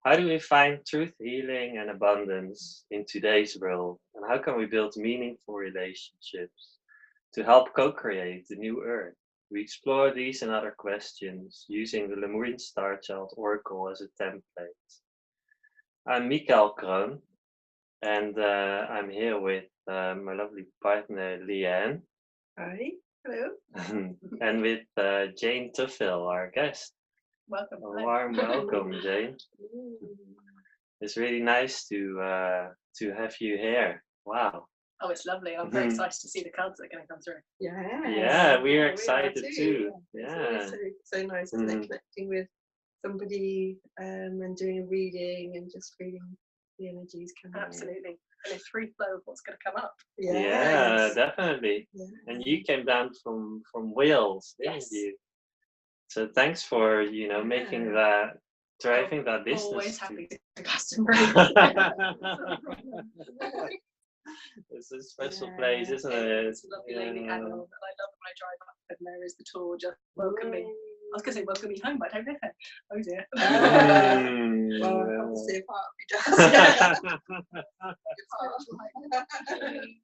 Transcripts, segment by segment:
How do we find truth, healing, and abundance in today's world? And how can we build meaningful relationships to help co create the new earth? We explore these and other questions using the Lemurian Starchild Oracle as a template. I'm Mikael Kroon, and I'm here with my lovely partner Leanne. Hi, hello. And with Jane Tuffill, our guest. Welcome. A warm welcome, Jane. It's really nice to have you here. Wow. Oh, it's lovely. I'm very excited to see the cards that are going to come through. Yeah, we're excited too. Yeah. It's so nice connecting with somebody and doing a reading and just feeling the energies coming Absolutely. And a free flow of what's going to come up. Yeah, definitely. Yeah. And you came down from Wales, didn't you? So thanks for making that, driving that distance. Always happy to go to Glastonbury. It's a special place, isn't it? It's a lovely lady Hannah, and I love when I drive up and there is the tour just welcoming. I was going to say welcome me home, but I don't know her. Oh dear. Well, I have to see a part of me.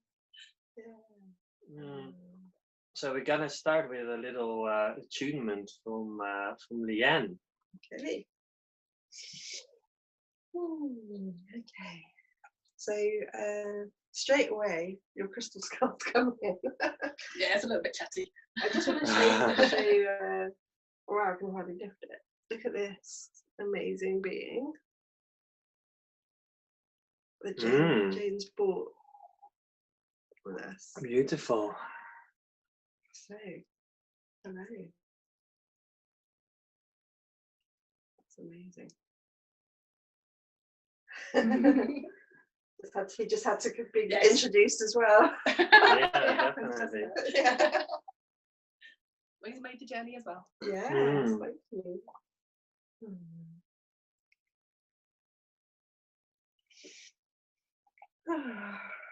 So we're gonna start with a little attunement from Leanne. Okay. Okay. So straight away, your crystal skulls come in. Yeah, it's a little bit chatty. I just want to show you Oracle how to gift it. Look at this amazing being that Jane's bought with us. Beautiful. So, hello. That's amazing. He just had to be introduced as well. Yeah, definitely. Well, he's made the journey as well. Yes, thank you.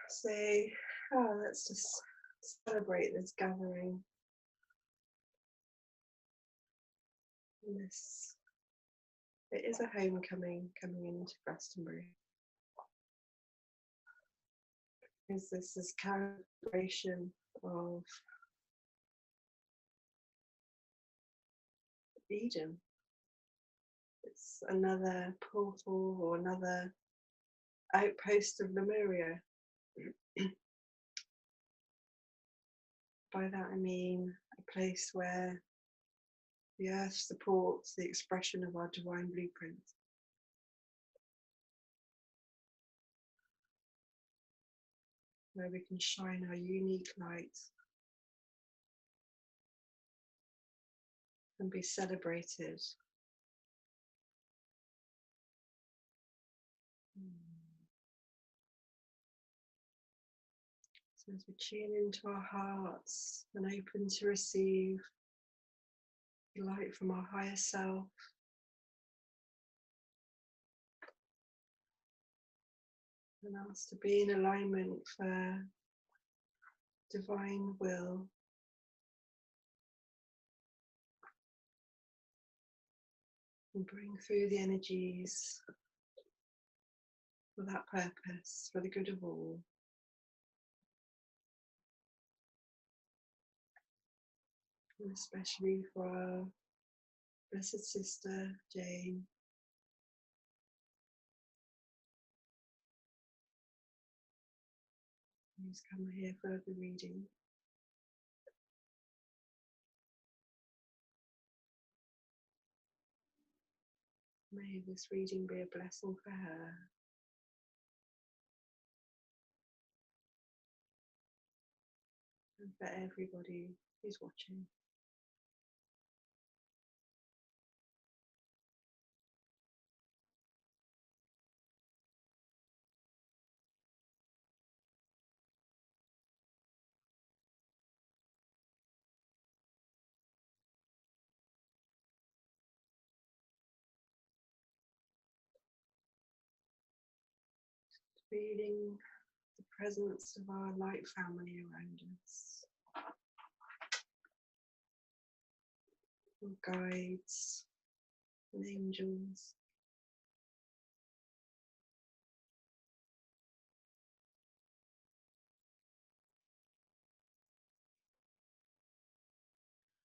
So, let's just celebrate this gathering. It is a homecoming coming into Glastonbury. Because this is calibration of Eden. It's another portal or another outpost of Lemuria. By that I mean a place where the earth supports the expression of our divine blueprint. Where we can shine our unique light and be celebrated. So as we tune into our hearts and open to receive light from our higher self. And us to be in alignment for divine will. And bring through the energies for that purpose, for the good of all. And especially for our blessed sister, Jane. Who's come here for the reading. May this reading be a blessing for her. And for everybody who's watching. Feeling the presence of our light family around us. Our guides and angels.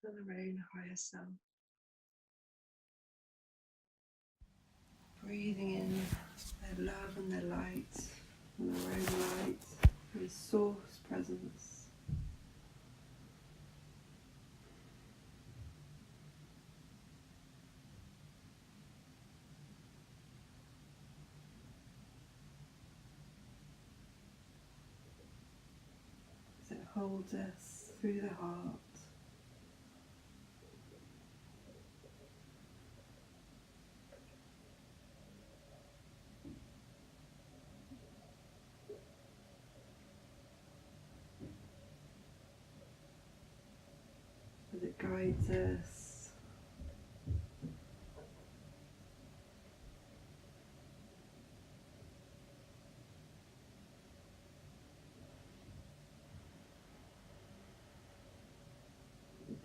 And our own higher self. Breathing in their love and their light, and their own light, their source presence. As it holds us through the heart. As it guides us,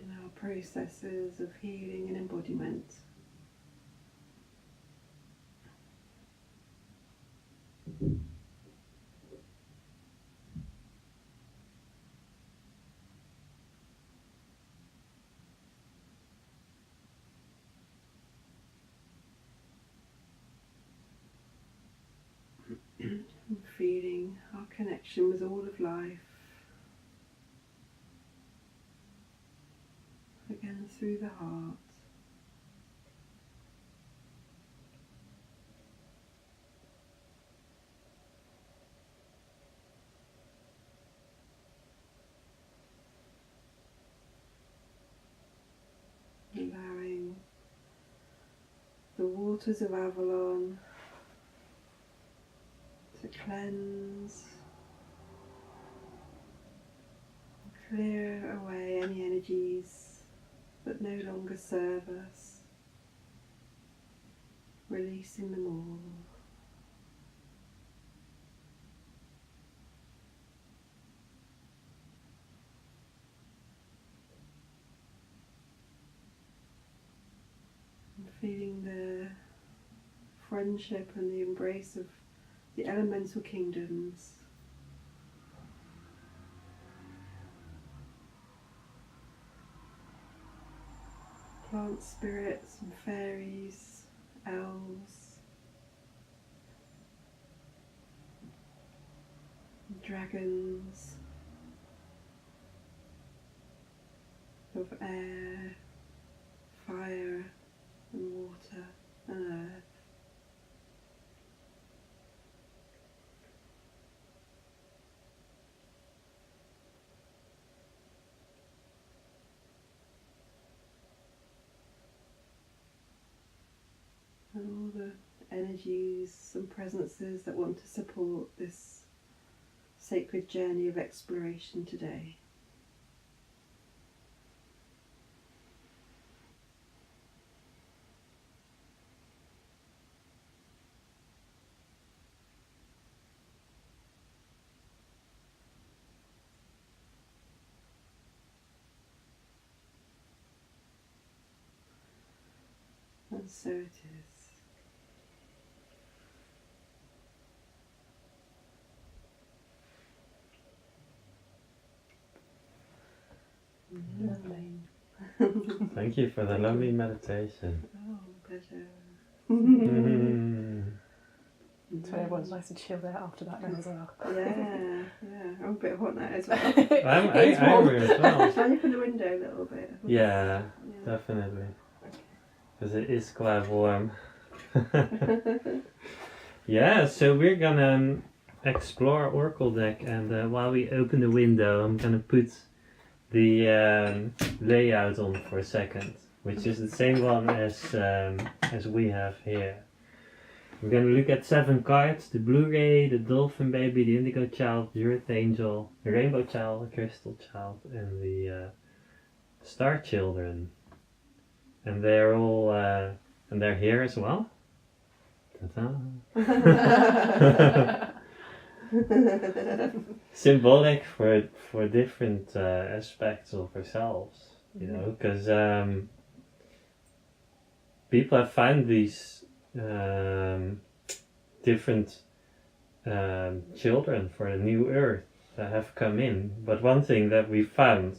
in our processes of healing and embodiment. And feeling our connection with all of life, again through the heart. Allowing the waters of Avalon to cleanse, clear away any energies that no longer serve us, releasing them all. And feeling the friendship and the embrace of the elemental kingdoms. Plant spirits and fairies, elves, dragons of air, fire and water and earth. And all the energies and presences that want to support this sacred journey of exploration today. And so it is. Lovely. Thank you for the Thank lovely you. meditation. Oh, pleasure. Mm. So everyone's nice and chilled out after that then as well. Yeah, yeah. I'm a bit hot now as well. I'm It's warm. as well. Shall I open the window a little bit? Yeah, Yeah. definitely. Because it is quite warm. Yeah, so we're gonna explore Oracle deck, and while we open the window, I'm gonna put the layout on for a second, which is the same one as we have here. We're gonna look at 7 cards: the Blue Ray, the Dolphin Baby, the Indigo Child, the Earth Angel, the Rainbow Child, the Crystal Child, and the Star Children. And they're all and they're here as well. Ta-da. Symbolic for different aspects of ourselves, you know, because people have found these different children for the new earth that have come in. But one thing that we found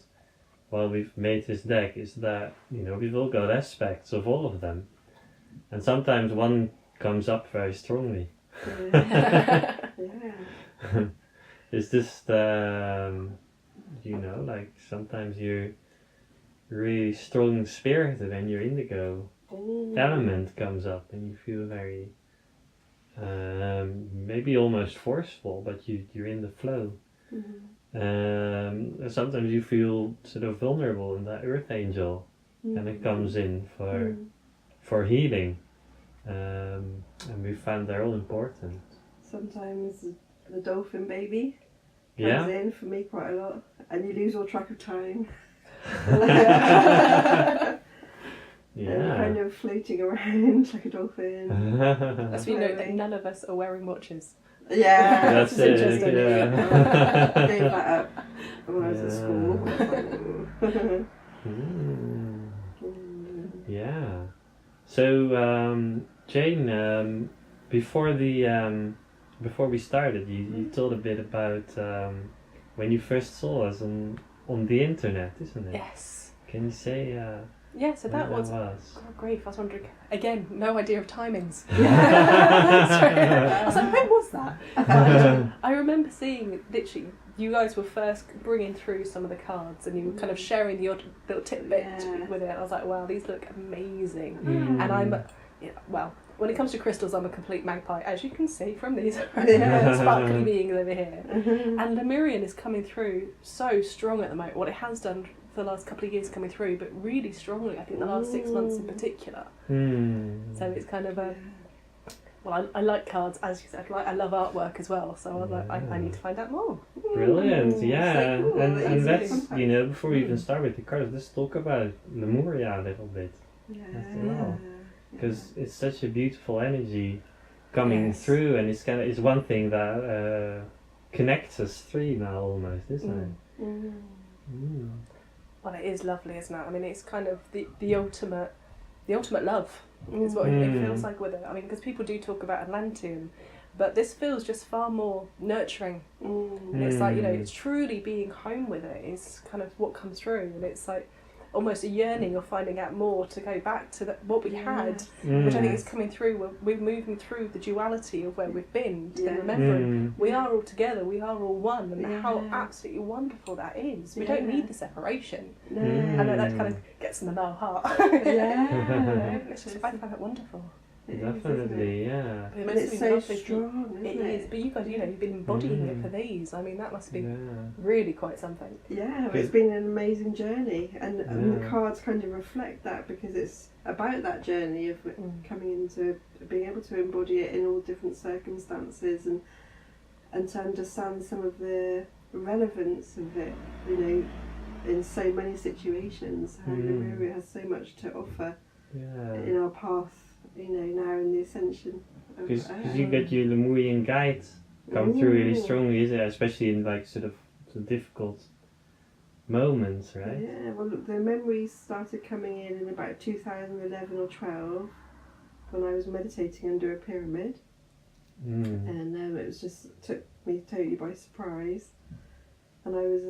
while we've made this deck is that, you know, we've all got aspects of all of them, and sometimes one comes up very strongly. Yeah. It's just you know, like sometimes you're really strong spirited and your indigo element comes up and you feel very maybe almost forceful, but you're in the flow. And sometimes you feel sort of vulnerable in that earth angel, and it comes in for healing, and we found they're all important. Sometimes the dolphin baby comes Yeah. in for me quite a lot, and you lose all track of time. And you're kind of floating around like a dolphin. That's when you know that none of us are wearing watches. Yeah, That's it's it, interesting. yeah. I gave that up when I was at school. Yeah. So Jane, before we started, you told a bit about when you first saw us on the internet, isn't it? Yes. Can you say Yeah, so that when was. was? Oh, grief, I was wondering. Again, no idea of timings. Yeah. Sorry. I was like, when was that? I remember seeing, literally, you guys were first bringing through some of the cards and you were kind of sharing the odd little tidbit with it. I was like, wow, these look amazing. And I'm, well, when it comes to crystals, I'm a complete magpie, as you can see from these sparkly beings over here. And Lemurian is coming through so strong at the moment. What it has done for the last couple of years coming through, but really strongly, I think the last 6 months in particular. So it's kind of a... Well, I like cards, as you said, like I love artwork as well, so I was like, I need to find out more. Brilliant, yeah. So cool. And That's let's, you know, before we even start with the cards, let's talk about Lemuria a little bit. As well. Because it's such a beautiful energy coming through, and it's one thing that connects us three now almost, isn't it? Well, it is lovely, isn't it? I mean, it's kind of the ultimate love is what it feels like with it. I mean, because people do talk about Atlantean, but this feels just far more nurturing. And it's like, you know, it's truly being home with it is kind of what comes through, and it's like almost a yearning of finding out more to go back to what we had, which I think is coming through. We're moving through the duality of where we've been to remembering we are all together, we are all one, and how absolutely wonderful that is. We don't need the separation. I know that kind of gets in the male heart. It's just, I find that wonderful. Definitely, yeah. But it's so strong, isn't it? It is, but you guys, you know, you've been embodying it for these. I mean, that must be really quite something. Yeah, it's been an amazing journey, and the cards kind of reflect that, because it's about that journey of coming into being able to embody it in all different circumstances, and to understand some of the relevance of it, you know, in so many situations. How Lemuria has so much to offer in our path. You know, now in the ascension. Because you get your Lemurian guide come through really strongly, isn't it? Especially in like sort of difficult moments, right? Yeah, well look, the memories started coming in about 2011 or 12, when I was meditating under a pyramid, and it was just took me totally by surprise, and I was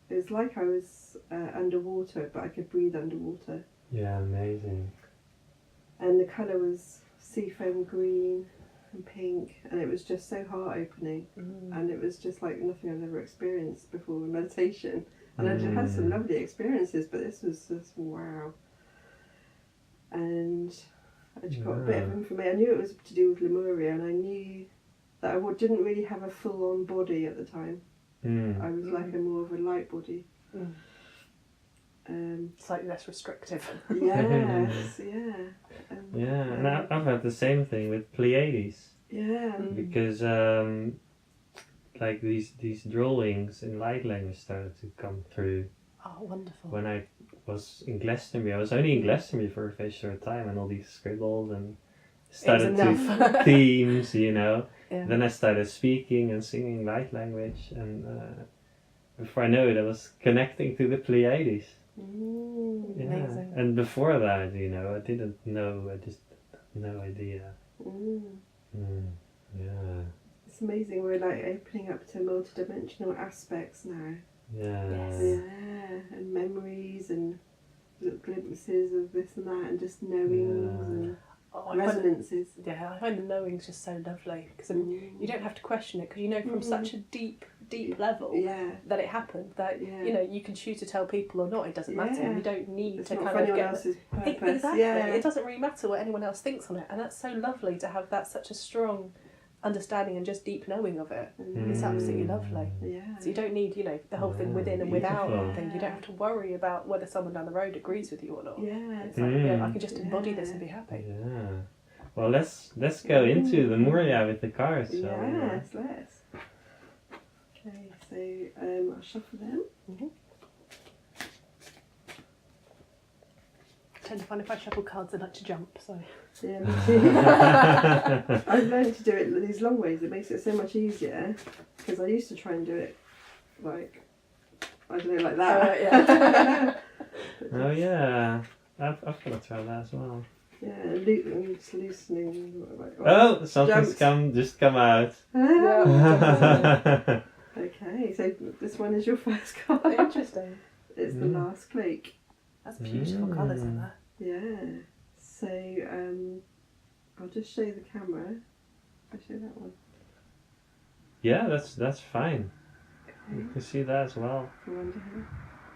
it was like I was underwater, but I could breathe underwater. Yeah, amazing. And the colour was seafoam green and pink, and it was just so heart opening, and it was just like nothing I've ever experienced before in meditation. And I just had some lovely experiences, but this was just wow. And I just got a bit of information. I knew it was to do with Lemuria, and I knew that I didn't really have a full-on body at the time. I was like more of a light body. Slightly less restrictive. Yes, yeah. And I've had the same thing with Pleiades. Yeah. Because like these drawings in light language started to come through. Oh, wonderful. When I was in Glastonbury, I was only in Glastonbury for a very short time, and all these scribbles and started to themes, you know. Yeah. Then I started speaking and singing light language, and before I know it, I was connecting to the Pleiades. Amazing. And before that, you know, I didn't know. I just had no idea. Yeah. It's amazing. We're like opening up to multidimensional aspects now. Yeah. Yes. Yeah, and memories and little glimpses of this and that, and just knowings and resonances. I find the knowings just so lovely, because you don't have to question it, because you know from such a deep level that it happened, that you know you can choose to tell people or not. It doesn't matter. You don't need to kind of get else's purpose. Exactly. It doesn't really matter what anyone else thinks on it, and that's so lovely to have that such a strong understanding and just deep knowing of it. It's absolutely lovely. So you don't need, you know, the whole thing within and without thing. You don't have to worry about whether someone down the road agrees with you or not. It's like, I can just embody this and be happy. Well, let's go into the Lemuria with the cards. Yes, let's. Okay, so I'll shuffle them. I tend to find if I shuffle cards, I like to jump. So. Yeah, me too. I've learned to do it these long ways. It makes it so much easier, because I used to try and do it like, I don't know, like that. Oh yeah, I've got to try that as well. Yeah, just loosening. Like, something's come out. Okay, so this one is your first card. Interesting. It's the last cloak. That's beautiful colours in there. Yeah. So I'll just show the camera. I'll show that one. Yeah, that's fine. Okay. You can see that as well.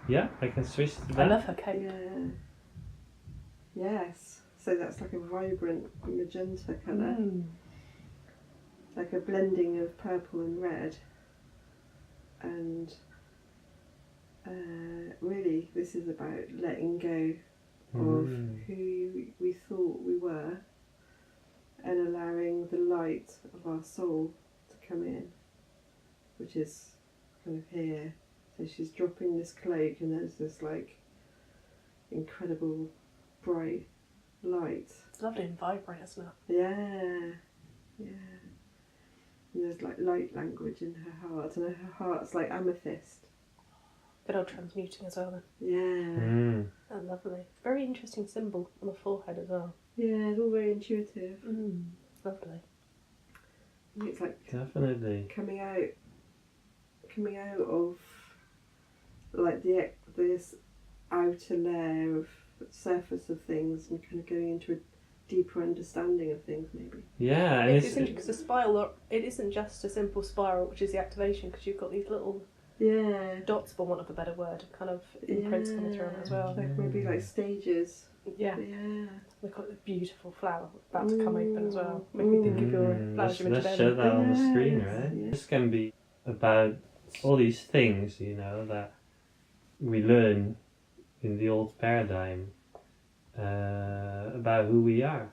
Yeah, I can switch to that. I love her cape. Yeah. Yes. So that's like a vibrant magenta colour. Like a blending of purple and red. And really this is about letting go of who we thought we were, and allowing the light of our soul to come in, which is kind of here. So she's dropping this cloak, and there's this like incredible bright light. It's lovely and vibrant, isn't it? Yeah. And there's like light language in her heart, and her heart's like amethyst. Good old transmuting as well then. Yeah. Oh, lovely. Very interesting symbol on the forehead as well. Yeah, it's all very intuitive. Lovely. I think it's like definitely coming out of like this outer layer of surface of things, and kind of going into a deeper understanding of things, maybe. Yeah, and it's interesting because the spiral, it isn't just a simple spiral, which is the activation, because you've got these little dots, for want of a better word, kind of imprints coming through as well. Like maybe like stages. Yeah. We've got a beautiful flower about to come open as well. Make me think of your flowers you mentioned. Let's show that on the screen, right? This can be about all these things, you know, that we learn in the old paradigm about who we are.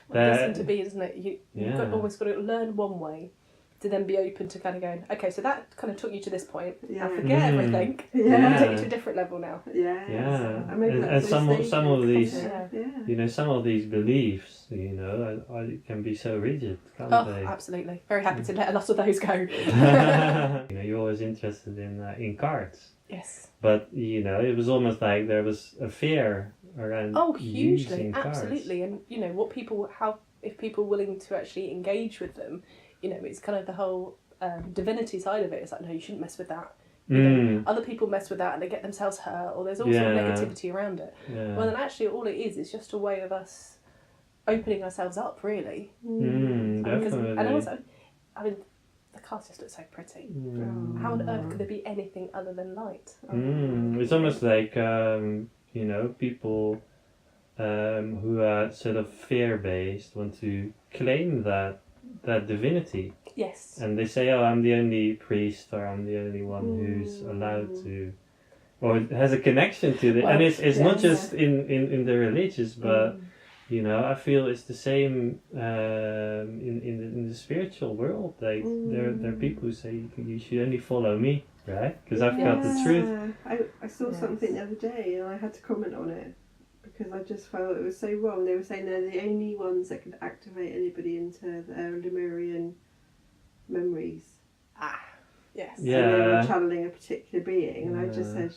Well, it doesn't to be, isn't it? You've almost got to learn one way to then be open to kind of going, okay, so that kind of took you to this point. Now forget everything. I'll take you to a different level now. And some of these, you know, some of these beliefs, you know, can be so rigid, can't they? Absolutely. Very happy to let a lot of those go. You know, you're always interested in cards. Yes. But, you know, it was almost like there was a fear around Oh, hugely, using cards. absolutely. And you know what if people are willing to actually engage with them, you know, it's kind of the whole divinity side of it. It's like, no, you shouldn't mess with that. You know, other people mess with that and they get themselves hurt, or there's all sort of negativity around it. Yeah. Well, then actually, all it is just a way of us opening ourselves up, really. Definitely. And also, I mean, the cards just look so pretty. How on earth could there be anything other than light? It's almost like people who are sort of fear-based want to claim that divinity. Yes. And they say, oh, I'm the only priest, or I'm the only one who's allowed to, or has a connection to it. Well, and it's not just in the religious, but I feel it's the same in the spiritual world. Like there are people who say you should only follow me, right? Because I've got the truth. I saw something the other day and I had to comment on it because I just felt it was so wrong. They were saying they're the only ones that could activate anybody into their Lemurian memories. Yes. Yeah. And they were channeling a particular being, and I just said,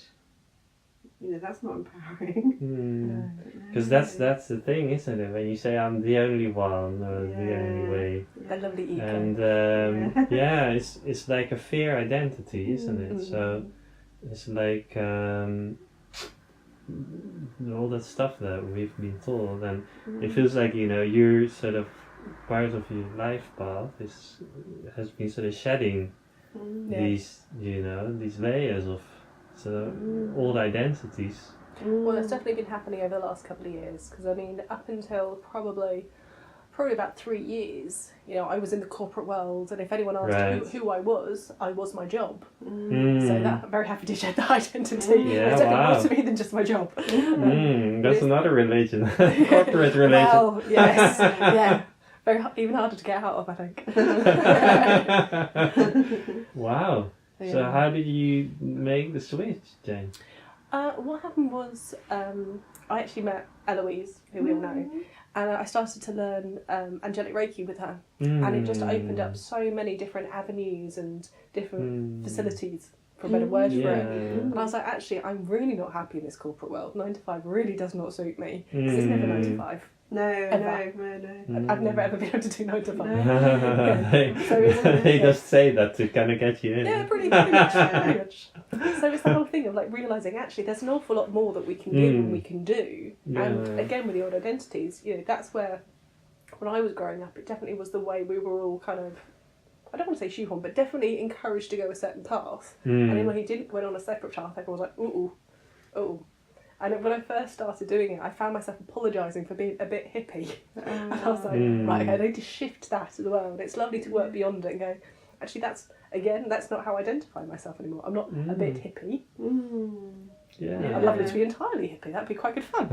that's not empowering. Because that's the thing, isn't it? When you say I'm the only one or the only way, The lovely ego. and it's like a fear identity, isn't it? So it's like all that stuff that we've been told, and it feels like you're sort of part of your life path has been sort of shedding these layers of old identities. Well, it's definitely been happening over the last couple of years, because I mean, up until probably about 3 years, I was in the corporate world, and if anyone asked who I was my job. So that I'm very happy to shed that identity. It's definitely more to me than just my job. That's another religion, corporate religion. Well, yes, yeah. Even harder to get out of, I think. Wow. Yeah. So how did you make the switch, Jane? What happened was I actually met Eloise, who we all know, and I started to learn angelic Reiki with her, and it just opened up so many different avenues and different facilities, for a better word for it. And I was like, actually, I'm really not happy in this corporate world. 9 to 5 really does not suit me. It's never 9 to 5. No. I've never ever been able to do 9 to 5. They just say that to kind of get you in. Yeah, pretty much. So it's the whole thing of like realising actually there's an awful lot more that we can give and we can do. Yeah. And again with the old identities, that's where when I was growing up, it definitely was the way we were all kind of, I don't want to say shoehorned, but definitely encouraged to go a certain path. And then when he didn't went on a separate path, everyone was like, ooh. And when I first started doing it, I found myself apologising for being a bit hippie. And I was like, right, okay, I need to shift that as well. And it's lovely to work beyond it and go, actually, that's not how I identify myself anymore. I'm not a bit hippie. Yeah. I'd love it to be entirely hippie. That'd be quite good fun.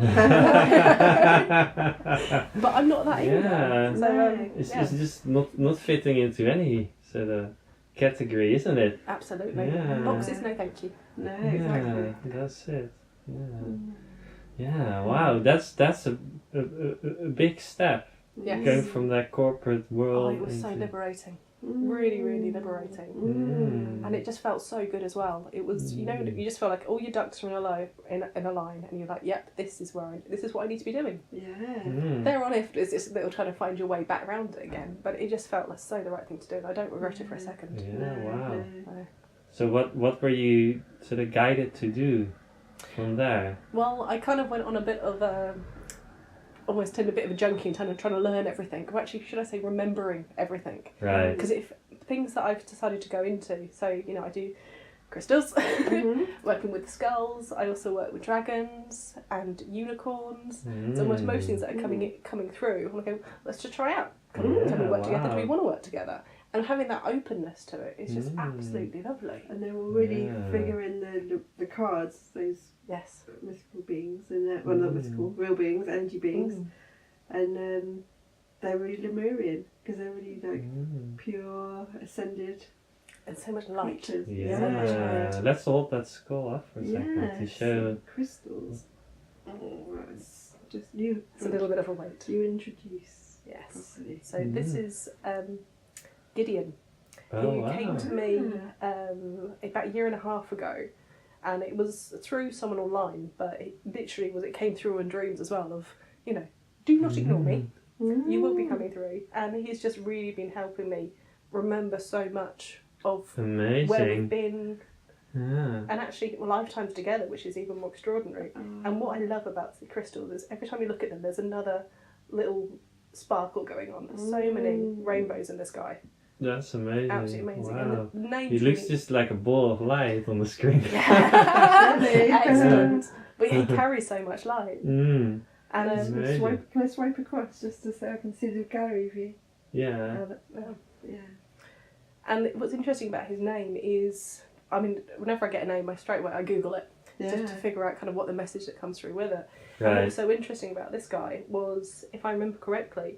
But I'm not that either. So, it's just not fitting into any sort of category, isn't it? Absolutely. Yeah. Boxes, no thank you. No, exactly. That's it. Yeah. Wow. That's a big step. Yes. Going from that corporate world. It was so liberating. Really, really liberating. And it just felt so good as well. It was, you just feel like all your ducks are in a line, and you're like, yep, this is what I need to be doing. Yeah. They're on it. It's just little trying to find your way back around it again. But it just felt like so the right thing to do, and I don't regret it for a second. Yeah. Wow. So what were you sort of guided to do from there? Well, I kind of went on a bit of almost turned a bit of a junkie and trying to learn everything. Or actually, should I say remembering everything? Right. Because if things that I've decided to go into, so I do crystals, working with the skulls. I also work with dragons and unicorns. So almost most things that are coming through, I'm like, let's just try out. Can we work together? Do we want to work together? And having that openness to it is just absolutely lovely. And they will really figure in the cards, those mystical beings, and well, not mystical, real beings, energy beings, and they're really Lemurian because they're really like pure, ascended, and so much light. Creatures. Yeah, let's hold that skull up for a second to show crystals. Oh, it's just you. It's a little bit of a weight. You introduce. Yes. Properly. So this is Gideon, Oh, who wow. came to me about a year and a half ago, and it was through someone online, but it literally it came through in dreams as well. Of do not ignore me. You will be coming through, and he's just really been helping me remember so much of Amazing. where we've been. Yeah. And actually lifetimes together, which is even more extraordinary. And what I love about the crystals is every time you look at them, there's another little sparkle going on. There's so many rainbows in the sky. That's amazing. Absolutely amazing. Wow. And the names He looks just like a ball of light on the screen. Excellent. But yeah, he carries so much light. Mm. And Amazing. Can I swipe across just so I can see the gallery view? Yeah. Yeah. and what's interesting about his name is, I mean, whenever I get a name, straight away I Google it just to figure out kind of what the message that comes through with it. Right. And what was so interesting about this guy was, if I remember correctly,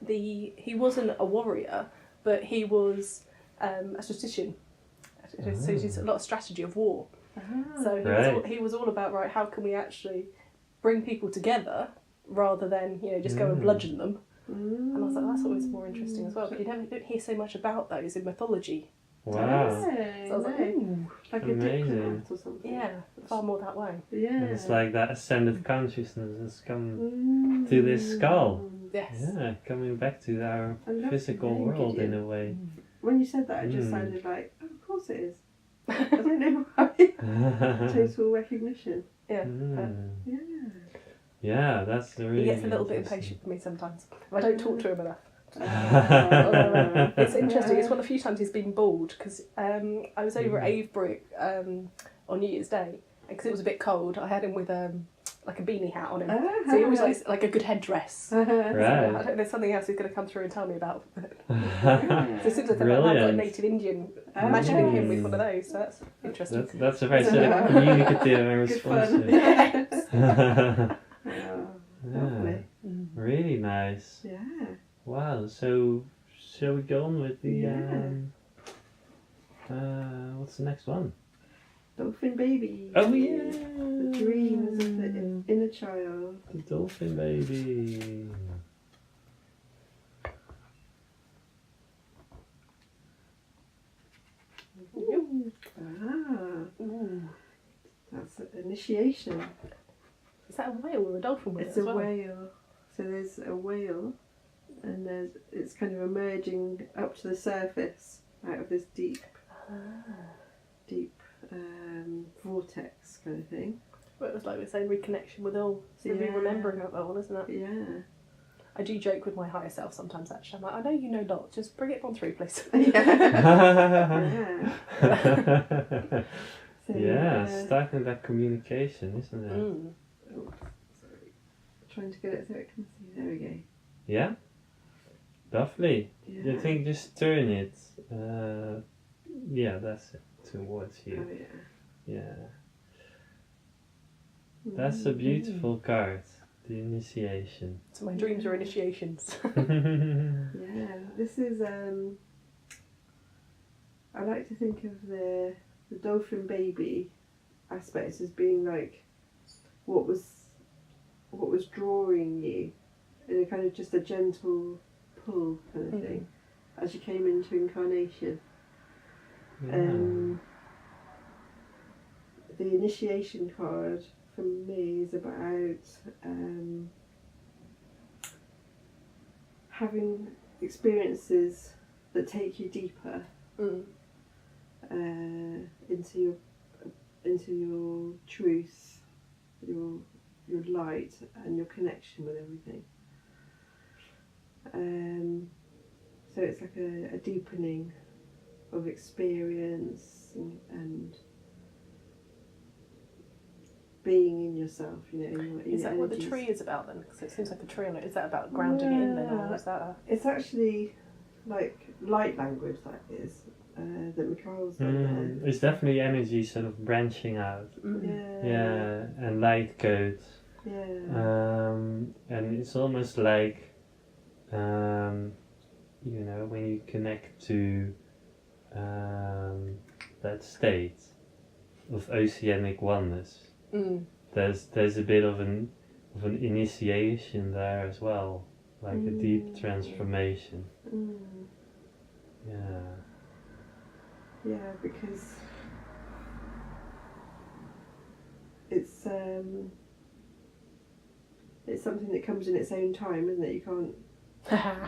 he wasn't a warrior, but he was a statistician. So he did a lot of strategy of war. So he was all about, right, how can we actually bring people together rather than just go and bludgeon them. And I was like, that's always more interesting as well. But you don't hear so much about those in mythology. Wow. So I was like, ooh, Like a Amazing. diplomat or something. yeah, far more that way. Yeah. And it's like that ascended consciousness has come to this skull. Yes. Yeah, coming back to our I love physical the name, world in Gideon. a way. When you said that, it just Mm. sounded like, oh, of course it is. I don't know why. Total recognition. Yeah. Mm. Yeah. Yeah, that's really He gets a little bit interesting. impatient with me sometimes. If I don't talk to him enough. Oh. It's interesting. It's one of the few times he's been bald because I was over at Avebury on New Year's Day because it was a bit cold. I had him with like a beanie hat on him, so he always likes like a good headdress. Right. I don't know, there's something else he's going to come through and tell me about. So as soon as I said that, I've got a Brilliant. native Indian, imagining him with one of those. So that's interesting. That's a very sort of communicative and Good fun. responsive. Oh, Yeah, lovely. really nice. Yeah. Wow, so shall we go on with the Yeah. what's the next one? Dolphin baby. Oh yeah, The dreams of the inner child. the dolphin baby. Ah, that's initiation. Is that a whale or a dolphin with It's it as a well? whale. So there's a whale, and it's kind of emerging up to the surface out of this deep vortex kind of thing. Well, it was like we're saying reconnection with all. So you'll be remembering it all, isn't it? Yeah. I do joke with my higher self sometimes, actually. I'm like, I know you know lots, just bring it on through, please. Yeah. So, Yeah, starting that communication, isn't it? Oh, sorry. Trying to get it so it can see. There we go. Yeah, lovely. Yeah. You think just turn it? Yeah, that's it. Towards Oh, you. yeah. Yeah, that's a beautiful card. The initiation. So my dreams are initiations. Yeah, this is. I like to think of the dolphin baby aspects as being like what was drawing you in a kind of just a gentle pull kind of thing as you came into incarnation. The initiation card for me is about having experiences that take you deeper into your truth, your light, and your connection with everything. So it's like a deepening of experience and being in yourself, in your Is that what the energies. tree is about then? Because it seems like a tree on it. Is that about grounding it in then, or is that It's actually like light language that is that Mikhail's done It's definitely energy sort of branching out. there. Yeah, and light codes. Yeah. And it's almost like, when you connect to that state of oceanic oneness, there's a bit of an initiation there as well, like a deep transformation. Yeah, because it's something that comes in its own time, isn't it? You can't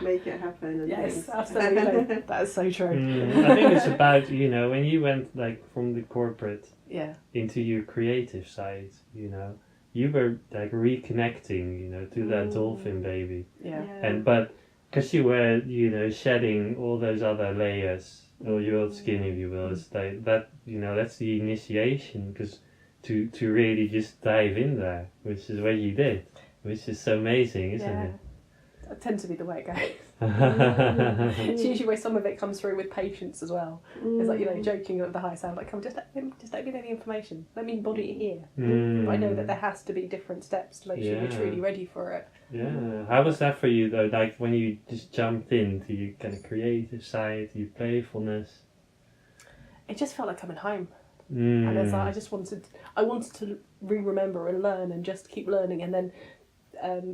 make it happen. And Yes, things. absolutely. That is so true. I think it's about, you know, when you went like from the corporate Yeah. into your creative side, you know, you were like reconnecting, you know, to that dolphin baby. Yeah. And but because you were, you know, shedding all those other layers, or your old skin, if you will, it's like that, you know, that's the initiation, because to really just dive in there, which is what you did, which is so amazing, isn't Yeah. it? That tends to be the way it goes. It's usually where some of it comes through with patience as well. It's like, you know, joking at the high sound, like, come, just let me know the information. Let me embody it here. But I know that there has to be different steps to make sure you're truly ready for it. Yeah. How was that for you though? Like when you just jumped into your kind of creative side, your playfulness. It just felt like coming home. And it's like, I wanted to remember and learn and just keep learning, and then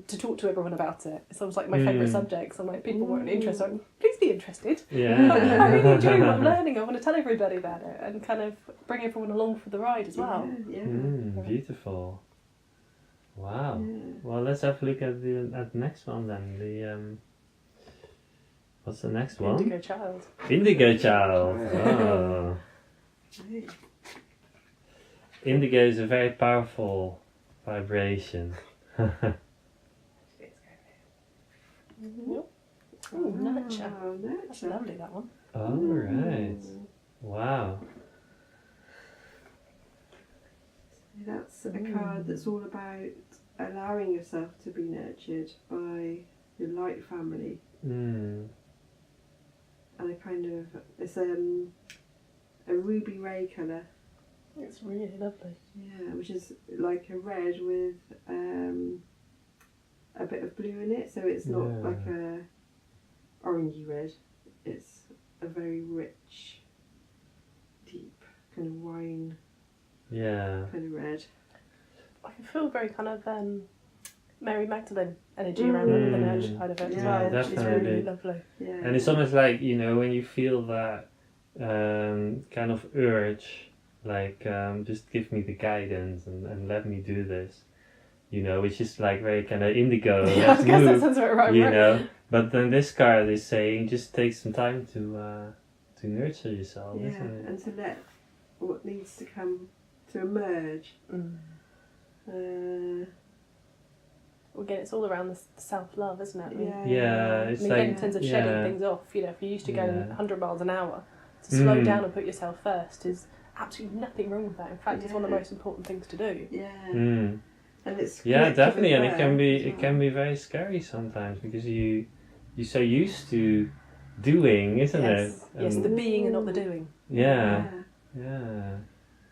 to talk to everyone about it. It's almost like my favourite subjects. I'm like, people weren't interested. I'm, please be interested. Yeah. I really enjoy what I'm learning. I want to tell everybody about it and kind of bring everyone along for the ride as well. Yeah. Beautiful. Wow. Yeah. Well, let's have a look at the next one then. The what's the next one? Indigo Child. Indigo Child. Oh. Indigo is a very powerful vibration. Ooh, nurture. Oh, That's lovely, that one. All right. Wow. That's a card that's all about allowing yourself to be nurtured by your light family. And a kind of, it's a ruby ray colour. It's really lovely. Yeah, which is like a red with a bit of blue in it, so it's not like a orangey red. It's a very rich, deep kind of wine. Yeah. Kind of red. I can feel very kind of Mary Magdalene energy around the nurture side of it as well. Definitely. It's really lovely. Yeah. And it's almost like, you know, when you feel that kind of urge, like just give me the guidance and let me do this, you know, which is like very kind of indigo. Yeah, I guess that sounds about right. You know, but then this card is saying just take some time to nurture yourself, isn't it? And to let what needs to come to emerge. Again, it's all around the self-love, isn't it? I mean, It's I mean, like in terms of shedding things off, you know, if you're used to going 100 miles an hour, to slow down and put yourself first is absolutely nothing wrong with that. In fact, it's one of the most important things to do. And it's definitely, and it can be very scary sometimes because you're so used to doing, isn't it? Yes, the being and not the doing. Yeah.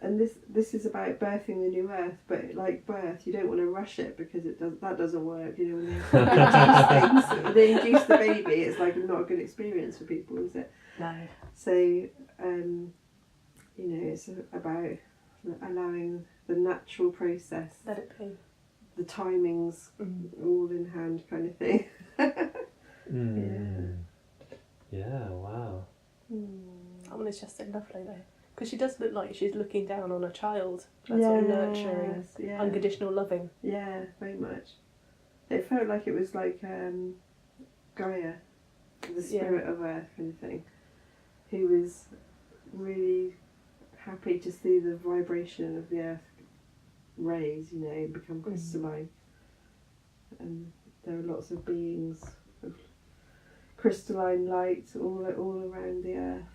And this is about birthing the new earth, but like birth, you don't want to rush it because that doesn't work. You know, when they induce the baby, it's like not a good experience for people, is it? No. So, you know, it's about allowing the natural process. Let it be. The timings all in hand, kind of thing. Yeah. Wow. That one is just so lovely though. Because she does look like she's looking down on a child. That sort of nurturing, unconditional loving. Yeah, very much. It felt like it was like Gaia, the spirit of Earth kind of thing, who was really happy to see the vibration of the Earth raise, you know, become crystalline. And there are lots of beings of crystalline light all around the Earth.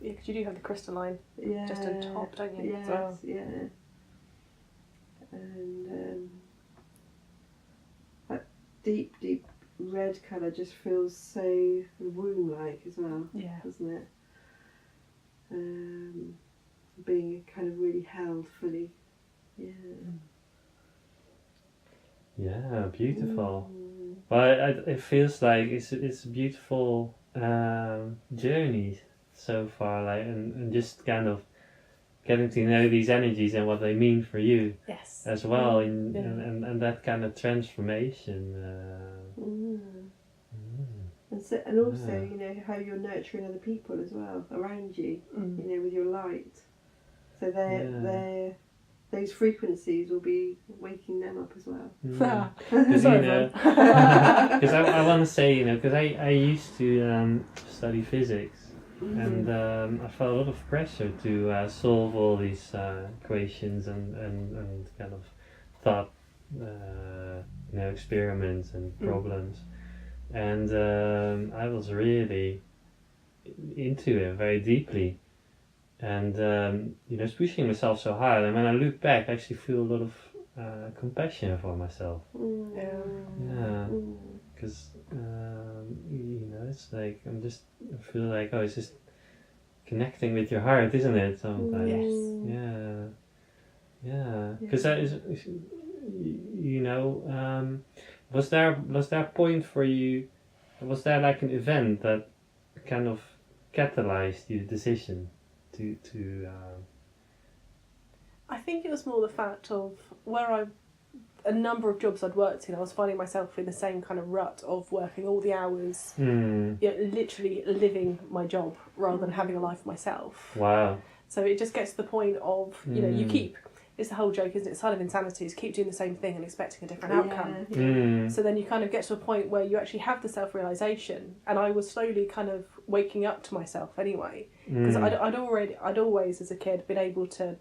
Yeah, because you do have the crystalline just on top, don't you? Yes, So. yeah. And that deep red colour just feels so womb-like as well, doesn't it? Being kind of really held fully. Yeah, beautiful. Well, it feels like it's a beautiful journey so far, like, and just kind of getting to know these energies and what they mean for you as well, and that kind of transformation. And also, you know, how you're nurturing other people as well around you, you know, with your light. So they're those frequencies will be waking them up as well. Because Sorry, because I want to say, because I used to study physics, and I felt a lot of pressure to solve all these equations and kind of thought experiments and problems, and I was really into it very deeply, and was pushing myself so hard. And when I look back, I actually feel a lot of compassion for myself. Yeah, because it's like I feel like it's just connecting with your heart, isn't it? Sometimes. Yeah. Because that is, was there a point for you? Was there like an event that kind of catalyzed your decision to I think it was more the fact of a number of jobs I'd worked in, I was finding myself in the same kind of rut of working all the hours, literally living my job rather than having a life myself. Wow. So it just gets to the point of, you keep, it's the whole joke, isn't it? Sign of insanity is keep doing the same thing and expecting a different outcome. So then you kind of get to a point where you actually have the self-realisation, and I was slowly kind of waking up to myself anyway, because I'd always as a kid been able to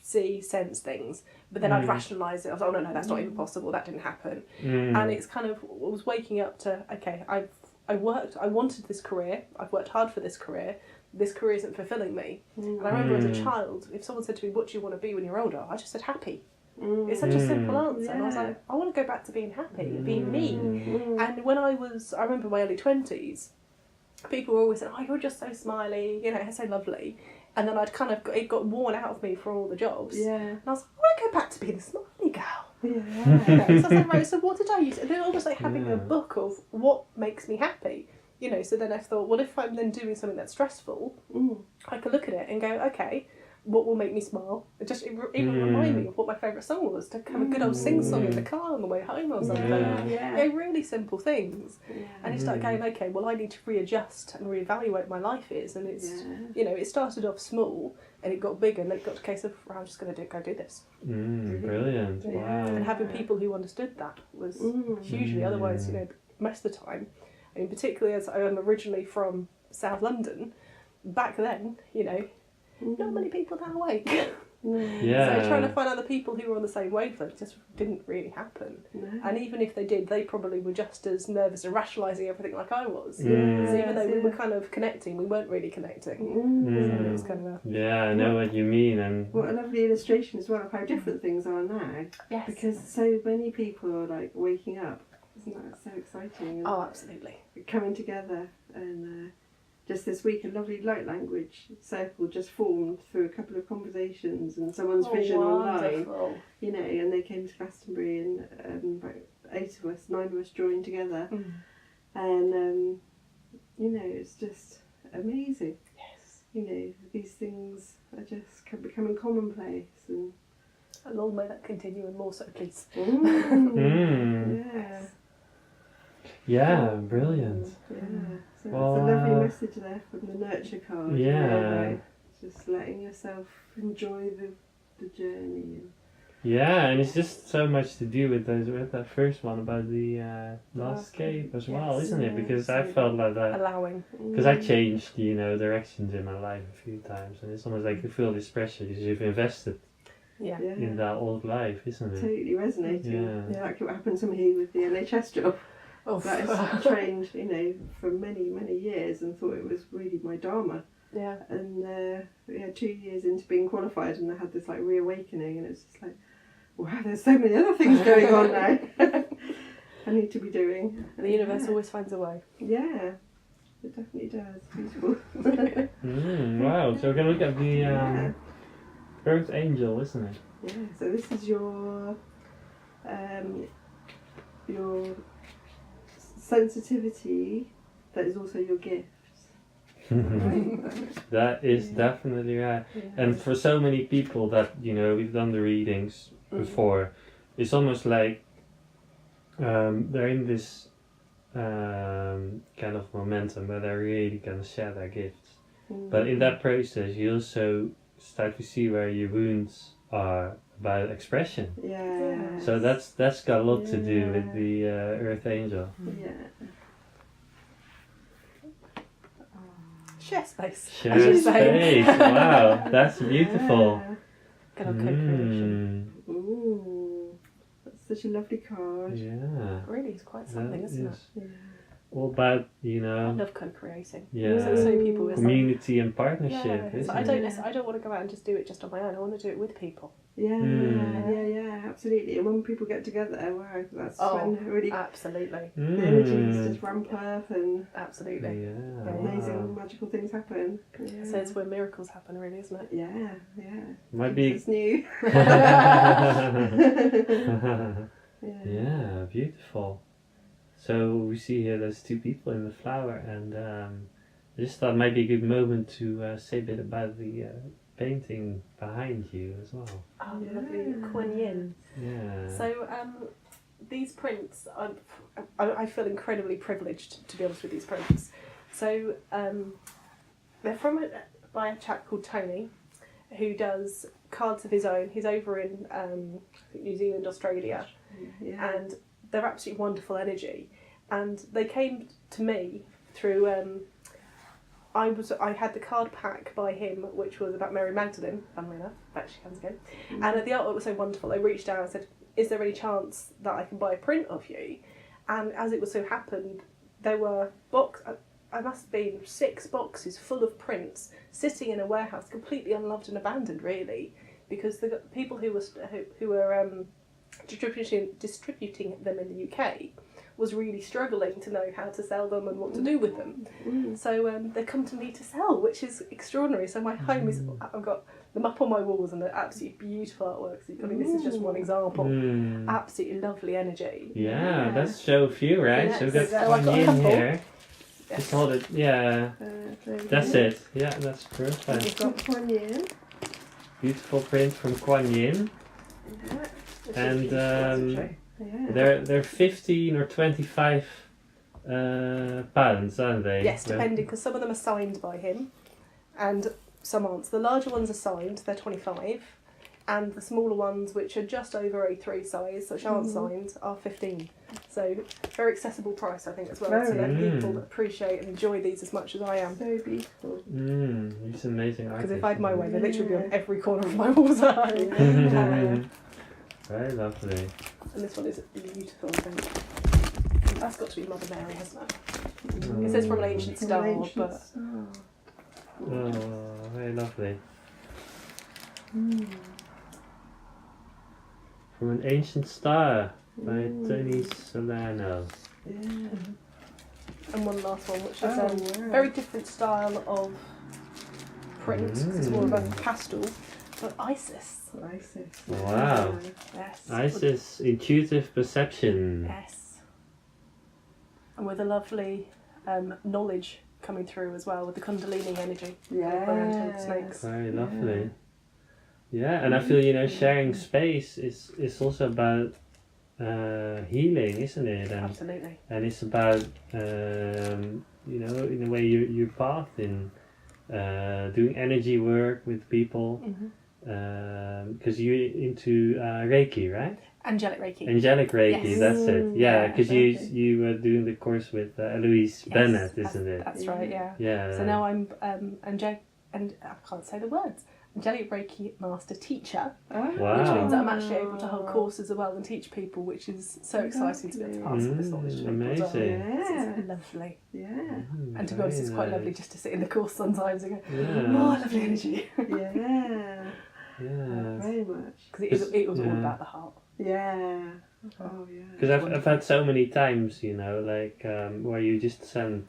see, sense things, but then I'd rationalise it. I was like, oh no, that's not even possible, that didn't happen. And it's kind of, I was waking up to, okay, I wanted this career, I've worked hard for this career isn't fulfilling me. And I remember as a child, if someone said to me, what do you want to be when you're older? I just said happy. It's such a simple answer. And I was like, I want to go back to being happy, being me. And when I remember my early 20s, people were always saying, oh, you're just so smiley, so lovely. And then it got worn out of me from all the jobs. Yeah. And I was like, I want to go back to being the smiley girl. Yeah. So I was like, right, so what did I use? And then almost like having a book of what makes me happy. So then I thought, well, if I'm then doing something that's stressful, I could look at it and go, okay, what will make me smile? It just even remind me of what my favourite song was, to have a good old sing-song in the car on the way home or something. Really simple things. And you start going, okay, well, I need to readjust and reevaluate my life and it's, it started off small and it got bigger and it got to a case of, I'm just going to go do this. Brilliant. Wow. And having people who understood that was hugely, otherwise, most of the time, I mean, particularly as I am originally from South London, back then, not many people that awake. So trying to find other people who were on the same wavelength just didn't really happen. And even if they did, they probably were just as nervous and rationalising everything like I was. So even though we were kind of connecting, we weren't really connecting. So it was kind of I know what you mean. And what a lovely illustration as well of how different things are now. Yes. Because so many people are like waking up. Isn't that so exciting? And absolutely. Coming together, and just this week a lovely light language circle just formed through a couple of conversations and someone's vision online. And they came to Glastonbury and about 9 of us joined together. And it's just amazing. Yes. These things are just becoming commonplace, and long may that continue, and more so, please. Yes. Yeah, brilliant. So it's a lovely message there from the nurture card. Just letting yourself enjoy the journey. And it's just so much to do with that first one about the landscape as well, isn't it? Because I felt like that. Allowing. Because I changed, directions in my life a few times, and it's almost like you feel this pressure because you've invested in that old life, isn't it? Totally resonating. Like what happened to me with the NHS job. That I trained, for many, many years and thought it was really my dharma. Yeah. And 2 years into being qualified, and I had this like reawakening, and it's just like, wow, there's so many other things going on now. I need to be doing. The universe always finds a way. Yeah, it definitely does. Beautiful. Wow. So we're gonna look at the Earth Angel, isn't it? Yeah. So this is your sensitivity that is also your gift. That is definitely right. And for so many people that we've done the readings before, it's almost like they're in this kind of momentum where they're really gonna share their gifts. But in that process you also start to see where your wounds are about expression. Yeah. So that's got a lot to do with Yeah. the Earth Angel. Yeah. Share space. Share as you're saying. space. Wow, that's beautiful. Good on co-creation. Ooh, that's such a lovely card. Yeah. Really, it's quite something, That isn't is it? Yeah. all about, I love co-creating. yeah, So many people it's community and like, partnership. yeah, Isn't I it? don't want to go out and just do it just on my own. I want to do it with people. Yeah, Mm. yeah, absolutely. And when people get together, wow, that's Oh, when really absolutely, the energies Mm. just ramp up and absolutely. Yeah. amazing, Wow. magical things happen. Yeah. So it's where miracles happen, really, isn't it? Yeah. Might be. It's new. Yeah, beautiful. So we see here there's two people in the flower, and I just thought it might be a good moment to say a bit about the painting behind you as well. Oh, Yeah. lovely Kuan Yin. Yeah. So these prints, I feel incredibly privileged to be honest with these prints. So they're by a chap called Toni, who does cards of his own. He's over in New Zealand, Australia, Yeah. and they're absolutely wonderful energy. And they came to me through. I had the card pack by him, which was about Mary Magdalene, funnily enough, back she comes again. And the artwork was so wonderful, I reached out and said, is there any chance that I can buy a print of you? And as it was so happened, there were I must have been 6 boxes full of prints sitting in a warehouse, completely unloved and abandoned, really, because the people who were distributing them in the UK was really struggling to know how to sell them and what to do with them. So they come to me to sell, which is extraordinary. So my home is, I've got them up on my walls and they're absolutely beautiful artworks. I mean, this is just one example. Mm. Absolutely lovely energy. Yeah, let's show a few, right? Yes. So we've got So I've got a Kuan Yin couple. here. Yes. Just hold it. Yeah, that's it. Yeah, that's perfect. We've got Kuan Yin. Beautiful print from Kuan Yin. Yeah. This is And, beautiful, isn't it? Yeah. They're 15 or 25 pounds, aren't they? Yes, depending, because some of them are signed by him and some aren't. So the larger ones are signed, they're 25, and the smaller ones, which are just over A3 size, which aren't signed, are 15. So very accessible price, I think, as well, to let Very. people appreciate and enjoy these as much as I am. So beautiful. He's an amazing artist. Because if I had my way, they'd literally be on every corner of my walls at home. Yeah. Very lovely. And this one is beautiful, I think. That's got to be Mother Mary, hasn't it? It says from an ancient From star, an ancient but star. Oh, very lovely. From an Ancient Star by Toni Salerno. Yeah. and one last one, which is Oh, a wow. very different style of print. 'Cause it's more of a pastel, but Isis. Isis. Wow. Yes. Isis, intuitive perception. Yes. And with a lovely knowledge coming through as well, with the Kundalini energy. Oriental Yeah. snakes. Very lovely. Yeah, and I feel, sharing space is also about healing, isn't it? Absolutely. And it's about, in a way, your path in doing energy work with people. Because you're into Reiki, right? Angelic Reiki. Angelic Reiki, Yes. that's it. Yeah, because okay. you were doing the course with Eloise Yes, Bennett, that's- isn't it? That's right, yeah. Yeah. So now I'm angelic, and I can't say the words. Angelic Reiki Master Teacher, Oh. Wow. which means that I'm actually able to hold courses as well and teach people, which is so exciting to be able to pass this knowledge to people as well. amazing. Yeah. It's lovely. Yeah. And to be honest, it's quite lovely just to sit in the course sometimes and go, Yeah. oh, lovely energy. Yeah. Yeah. Very much. Because it was all Yeah. about the heart. Yeah. Oh yeah. Because I've had so many times, where you just send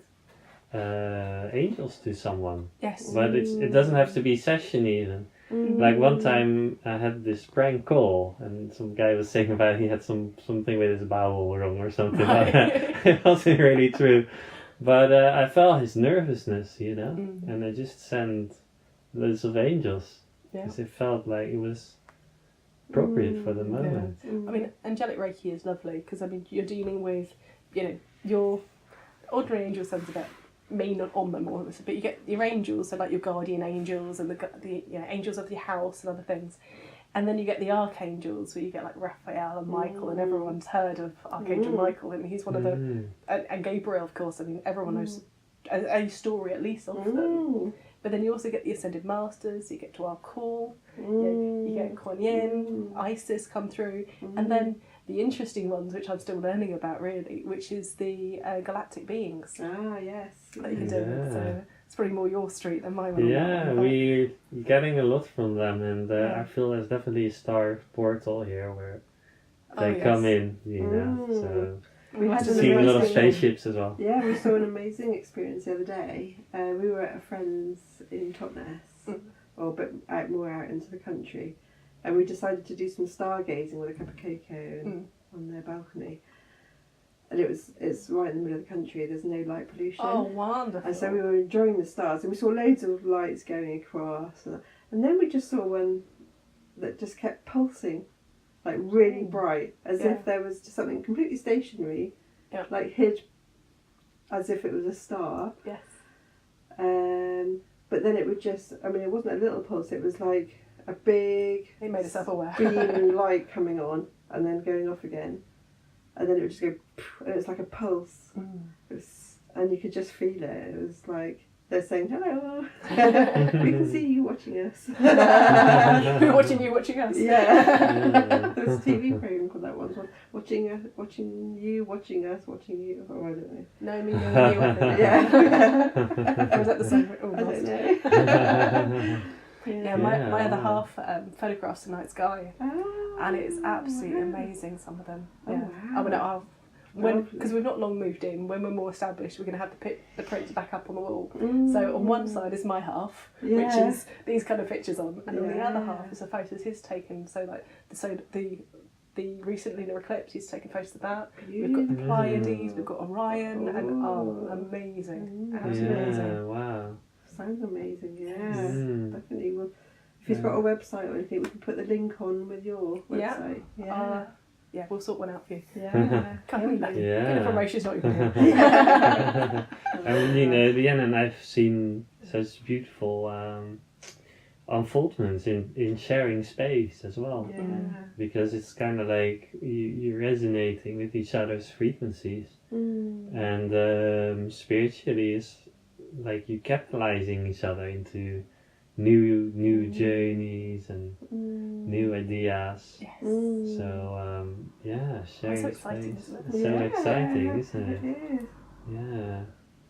angels to someone, Yes. but it doesn't have to be session even. Mm. Like one time I had this prank call, and some guy was saying about he had something with his bowel wrong or something like that. It wasn't really true, but I felt his nervousness, and I just sent loads of angels Yeah. because it felt like it was appropriate for the moment. I mean, angelic Reiki is lovely because you're dealing with, your ordinary angel sounds a bit mean on them, but you get your angels, so like your guardian angels and the angels of your house and other things, And then you get the archangels, where you get like Raphael and Michael, and everyone's heard of Archangel Michael, and he's one of the, and Gabriel, of course. I mean, everyone knows a story at least of them. But then you also get the Ascended Masters, you get to our call, you get Kuan Yin, Isis come through, and then the interesting ones, which I'm still learning about really, which is the galactic beings. Ah, yes. That you can do with. So it's probably more your street than mine. Yeah, we're getting a lot from them, and I feel there's definitely a star portal here where they come in, you know. So we had seeing a lot of spaceships as well. Yeah, we saw an amazing experience the other day. We were at a friend's in Totnes, but more out into the country, and we decided to do some stargazing with a cup of cocoa on their balcony. And it's right in the middle of the country. There's no light pollution. Oh, wonderful! And so we were enjoying the stars, and we saw loads of lights going across, and then we just saw one that just kept pulsing, like really bright, as if there was just something completely stationary, like hid, as if it was a star. Yes. But then it would just, I mean, it wasn't a little pulse, it was like a big It made itself aware. beam and light coming on and then going off again. And then it would just go, and it was like a pulse. It was, and you could just feel it. It was like, they're saying, hello, we can see you watching us. We're watching you watching us. Yeah. There's a TV program called that one. Watching you, watching us, watching you. Oh, I don't know. No, me, no, you, I think. Yeah. Or was that the same? Oh, I don't know. Yeah, my other half photographs the night sky, and it's absolutely amazing. Some of them. Yeah. Wow. I mean, because we've not long moved in. When we're more established, we're going to have the prints back up on the wall. So on one side is my half, which is these kind of pictures on, and on the other half is the photos he's taken. So like the recent lunar eclipse, he's taken photos of that. We've got the Pleiades, we've got Orion, and amazing, absolutely amazing. Wow. Sounds amazing, definitely. Well, if he's got a website or anything, we can put the link on with your website. Yeah, we'll sort one out for you. Yeah. Can't Bit of promotion's not even here. And you know, Leanne and I've seen such beautiful unfoldments in sharing space as well. Yeah. Because it's kind of like you're resonating with each other's frequencies, and spiritually is like you capitalizing each other into new journeys and new ideas. Yes. So sharing so exciting, space. isn't it? It's so exciting, isn't it? It is. Yeah.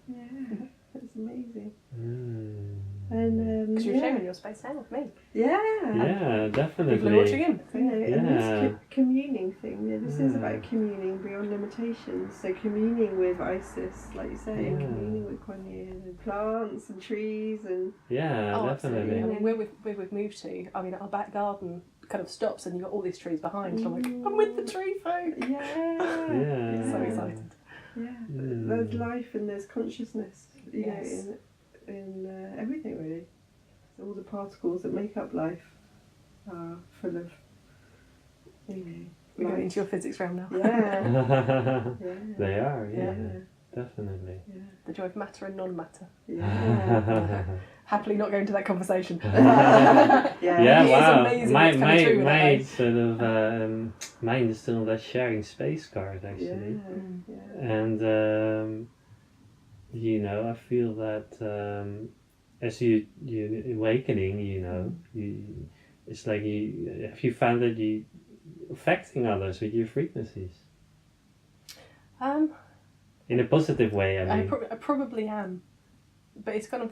Yeah. It's amazing. Mm. Because you're sharing your space now with me. Yeah. Yeah, definitely. People are watching in. You know, and Yeah. this communing thing, this is about communing beyond limitations. So communing with Isis, like you say, and communing with Kuan Yin and plants and trees and Yeah, absolutely. definitely. I mean, where we've moved to, I mean, our back garden kind of stops and you've got all these trees behind. So I'm like, I'm with the tree folk. yeah. So excited. Yeah. Mm. There's life and there's consciousness, you Yes. know, in everything really. All the particles that make up life are full of, you know. We're going into your physics realm now. Yeah. They are, Yeah. definitely. Yeah. The joy of matter and non-matter. Yeah. Happily not going to that conversation. Yeah. Yeah, It is wow. amazing what's coming through with that, My though. sort of mine is still that sharing space card actually, and you know, I feel that as you awakening, you know, it's like have you found that you affecting others with your frequencies in a positive way? I mean, I probably am, but it's kind of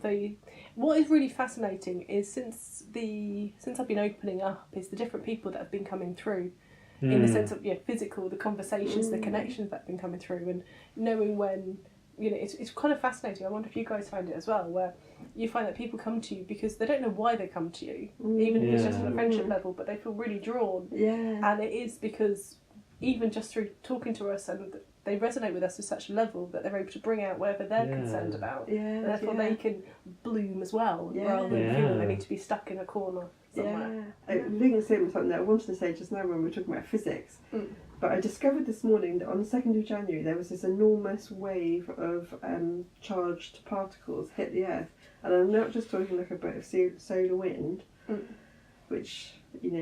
what is really fascinating is since I've been opening up is the different people that have been coming through, in the sense of physical, the conversations, the connections that have been coming through, and knowing when. You know, it's kind of fascinating. I wonder if you guys find it as well, where you find that people come to you because they don't know why they come to you, even if it's just on a friendship level, but they feel really drawn. Yeah. And it is because even just through talking to us, and they resonate with us to such a level that they're able to bring out whatever they're concerned about. Yeah. And therefore they can bloom as well, rather than feel they need to be stuck in a corner somewhere. Linking something that I wanted to say just now when we were talking about physics. But I discovered this morning that on the 2nd of January there was this enormous wave of charged particles hit the Earth. And I'm not just talking like a bit of solar wind, which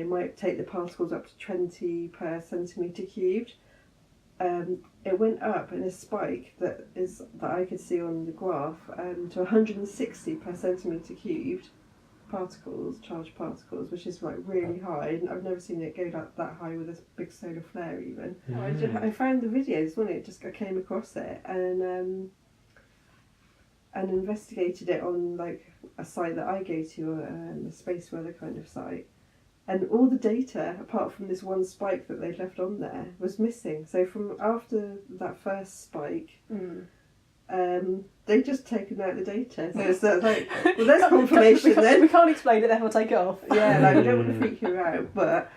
might take the particles up to 20 per centimetre cubed. It went up in a spike that I could see on the graph to 160 per centimetre cubed charged particles, which is like really high. And I've never seen it go that high with a big solar flare even. I found the videos, wasn't it? I came across it and investigated it on like a site that I go to, a space weather kind of site. And all the data, apart from this one spike that they'd left on there, was missing. So from after that first spike, they'd just taken out the data. So it's like, well, there's confirmation then. We can't explain it, therefore take it off. Yeah, like we don't want to freak you out, but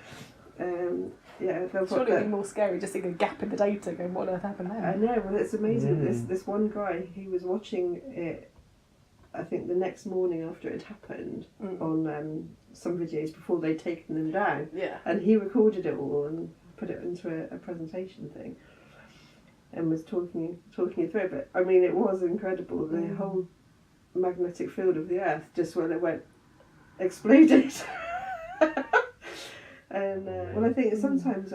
yeah. Surely it'd be more scary just seeing a gap in the data going, what on earth happened there? I know, well it's amazing. This one guy, he was watching it, I think the next morning after it had happened, on some videos before they'd taken them down. Yeah. And he recorded it all and put it into a presentation thing and was talking it through. But I mean, it was incredible. The whole magnetic field of the Earth, just when it went, exploded. And well, I think sometimes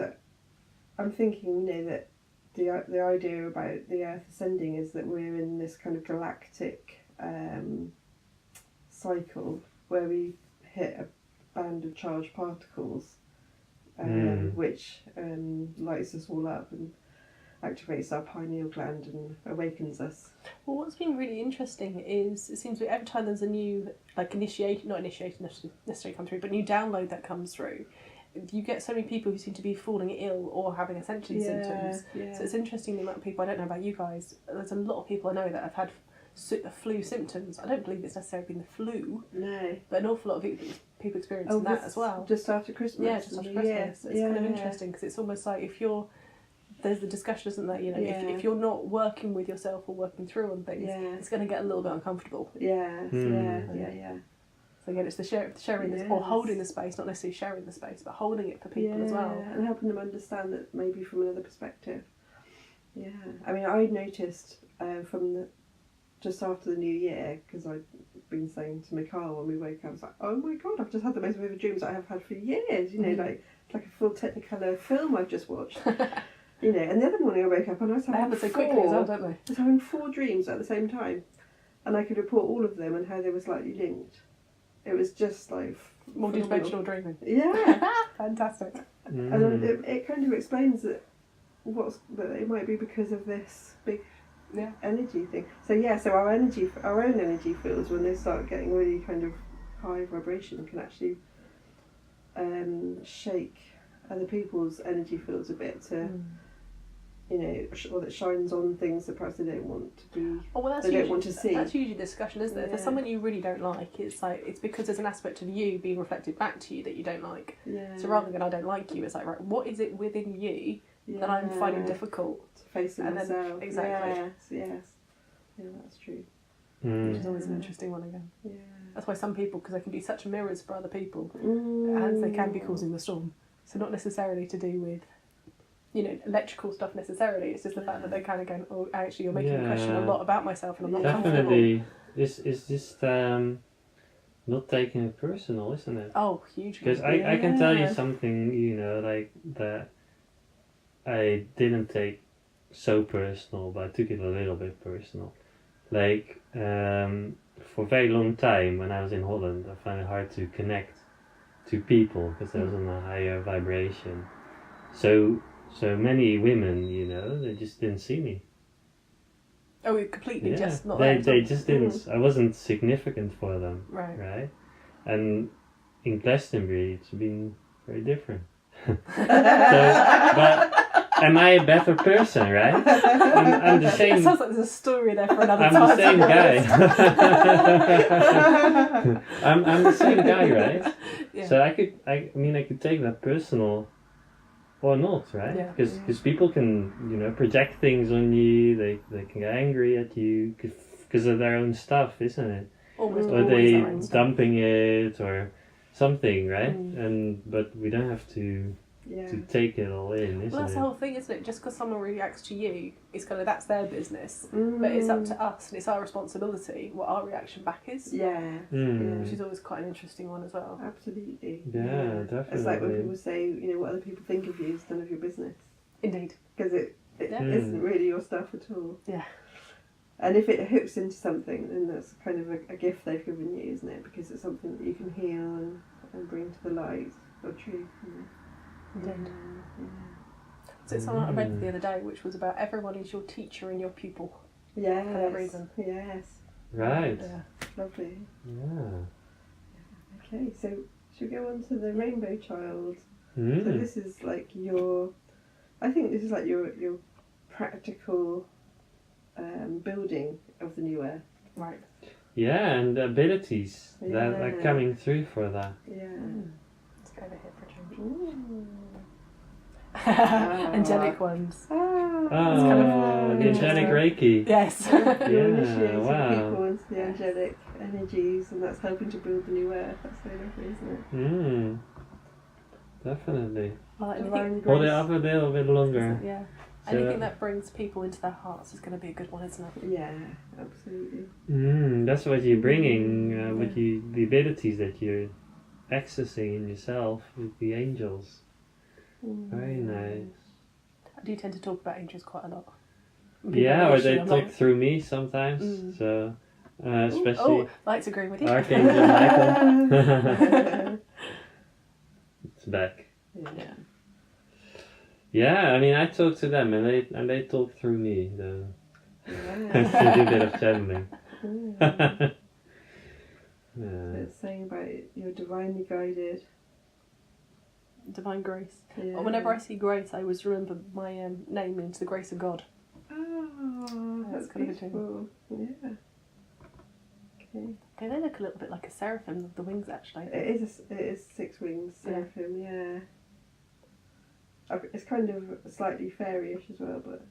I'm thinking, that the idea about the Earth ascending is that we're in this kind of galactic cycle where we hit a band of charged particles, which lights us all up and activates our pineal gland and awakens us. Well, what's been really interesting is it seems that every time there's a new, like, not initiation necessarily come through, but new download that comes through, you get so many people who seem to be falling ill or having essentially symptoms. Yeah. So it's interesting the amount of people, I don't know about you guys, there's a lot of people I know that have had flu symptoms. I don't believe it's necessarily been the flu. No. But an awful lot of people experiencing that as well. Just after Christmas. Yeah, just after Christmas. It's kind of interesting because it's almost like there's the discussion, isn't there? If you're not working with yourself or working through on things, it's going to get a little bit uncomfortable. Yeah. So again, it's the sharing this, or holding the space, not necessarily sharing the space, but holding it for people as well. And helping them understand that maybe from another perspective. Yeah. I mean, I noticed from just after the new year, because I'd been saying to Mikhail when we woke up, I was like, oh my God, I've just had the most vivid dreams I have had for years. Like it's like a full Technicolor film I've just watched. And the other morning I woke up and I was having they happen so quickly as well, don't they? I was having 4 dreams at the same time. And I could report all of them and how they were slightly linked. It was just like multi-dimensional dreaming. Yeah. Fantastic. And it kind of explains that it might be because of this big energy thing. So our own energy fields, when they start getting really kind of high vibration, can actually shake other people's energy fields a bit to or that shines on things that perhaps they don't want to be. Oh, well, they don't want to see. That's usually the discussion, isn't it? If there's someone you really don't like, it's because there's an aspect of you being reflected back to you that you don't like. Yeah. So rather than I don't like you, it's like, right, what is it within you that I'm finding difficult to face it myself? Then, exactly. Yes. Yeah, that's true. Which is always an interesting one again. Yeah. That's why some people, because they can be such mirrors for other people, and they can be causing the storm. So not necessarily to do with electrical stuff necessarily. It's just the fact that they're kind of going, oh, actually, you're making me question a lot about myself, and I'm not comfortable. Definitely, it's just not taking it personal, isn't it? Oh, hugely. Because I can tell you something, like that I didn't take so personal, but I took it a little bit personal. Like for a very long time when I was in Holland, I found it hard to connect to people because I was on a higher vibration. So many women, they just didn't see me. Oh, completely just not they just didn't. I wasn't significant for them. Right. And in Glastonbury, it's been very different. But am I a better person, right? I'm the same. It sounds like there's a story there for another I'm time. the same guy. I'm the same guy, right? Yeah. So I could take that personal or not, right? Yeah. Because people can, project things on you. They can get angry at you because of their own stuff, isn't it? Almost or always they their own stuff. dumping it or something, right? But we don't have to Yeah. to take it all in, isn't Well, that's it? the whole thing, isn't it? Just because someone reacts to you, it's kind of that's their business. But it's up to us, and it's our responsibility what our reaction back is. Yeah. Which is always quite an interesting one as well. Absolutely. Yeah, definitely. It's like when people say, you know, what other people think of you is none of your business. Indeed. Because it isn't really your stuff at all. Yeah. And if it hooks into something, then that's kind of a gift they've given you, isn't it? Because it's something that you can heal and bring to the light or truth. Indeed. So it's something I read the other day, which was about everyone is your teacher and your pupil. Yes. For that reason. Yes. Right. Yeah. Lovely. Yeah. Okay, so should we go on to the Rainbow Child? So Mm. this is like I think this is like your practical building of the new earth. Right. Yeah, and the abilities that are Yeah. coming through for that. Yeah. Let's go over here for a change. Ooh. Angelic ones. Ah. Oh, kind of the angelic Reiki. Yes. You're initiating wow. people into the angelic energies, and that's helping to build the new earth. That's so lovely, isn't it? Mm. Definitely. Divine Hold it grace. up a little bit longer. Yeah. So- Anything that brings people into their hearts is going to be a good one, isn't it? Yeah, absolutely. That's what you're bringing, with the abilities that you're accessing in yourself with the angels. Very nice. I do tend to talk about angels quite a lot. Yeah, or they I'm talk like, through me sometimes. So, especially oh, Light's agreeing with you. Archangel Michael. It's back. Yeah. Yeah, I mean, I talk to them, and they talk through me. So Yeah. I do a bit of channeling. So Yeah. it's saying about you're divinely guided. Divine grace. Yeah. Well, whenever I see grace, I always remember my name means the grace of God. Oh, that's kind of a beautiful. Yeah. Okay. Okay, they look a little bit like a seraphim, the wings actually. It is 6 wings seraphim. Yeah. It's kind of slightly fairy-ish as well, but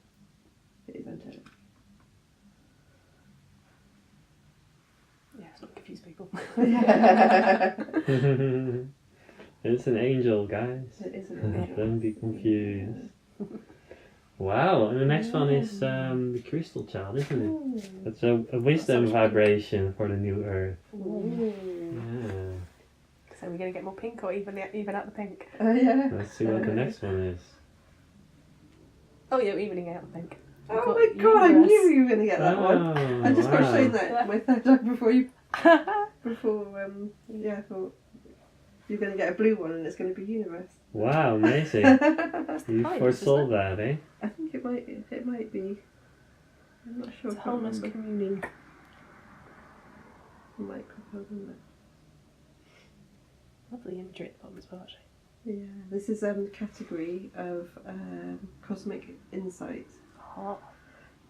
it is angelic. Yeah, it's not confuse people. It's an angel, guys. It is an angel. Don't be confused. Wow, and the next one is the crystal child, isn't it? Ooh. That's a wisdom vibration for the new earth. Ooh. Yeah. So we're going to get more pink or even out the pink? Yeah. Let's see what the next one is. Oh yeah, evening out the pink. Oh my god, I knew you were going to get that one. I just got shown that my third time before I thought you're going to get a blue one and it's going to be universe. Wow, amazing. You Fine, foresaw isn't that, eh? I think it might be. I'm not sure. It's I can't wholeness remember. communing. Microcosm. Lovely imagery at the bottom as well, actually. Yeah, this is the category of cosmic insight. Oh.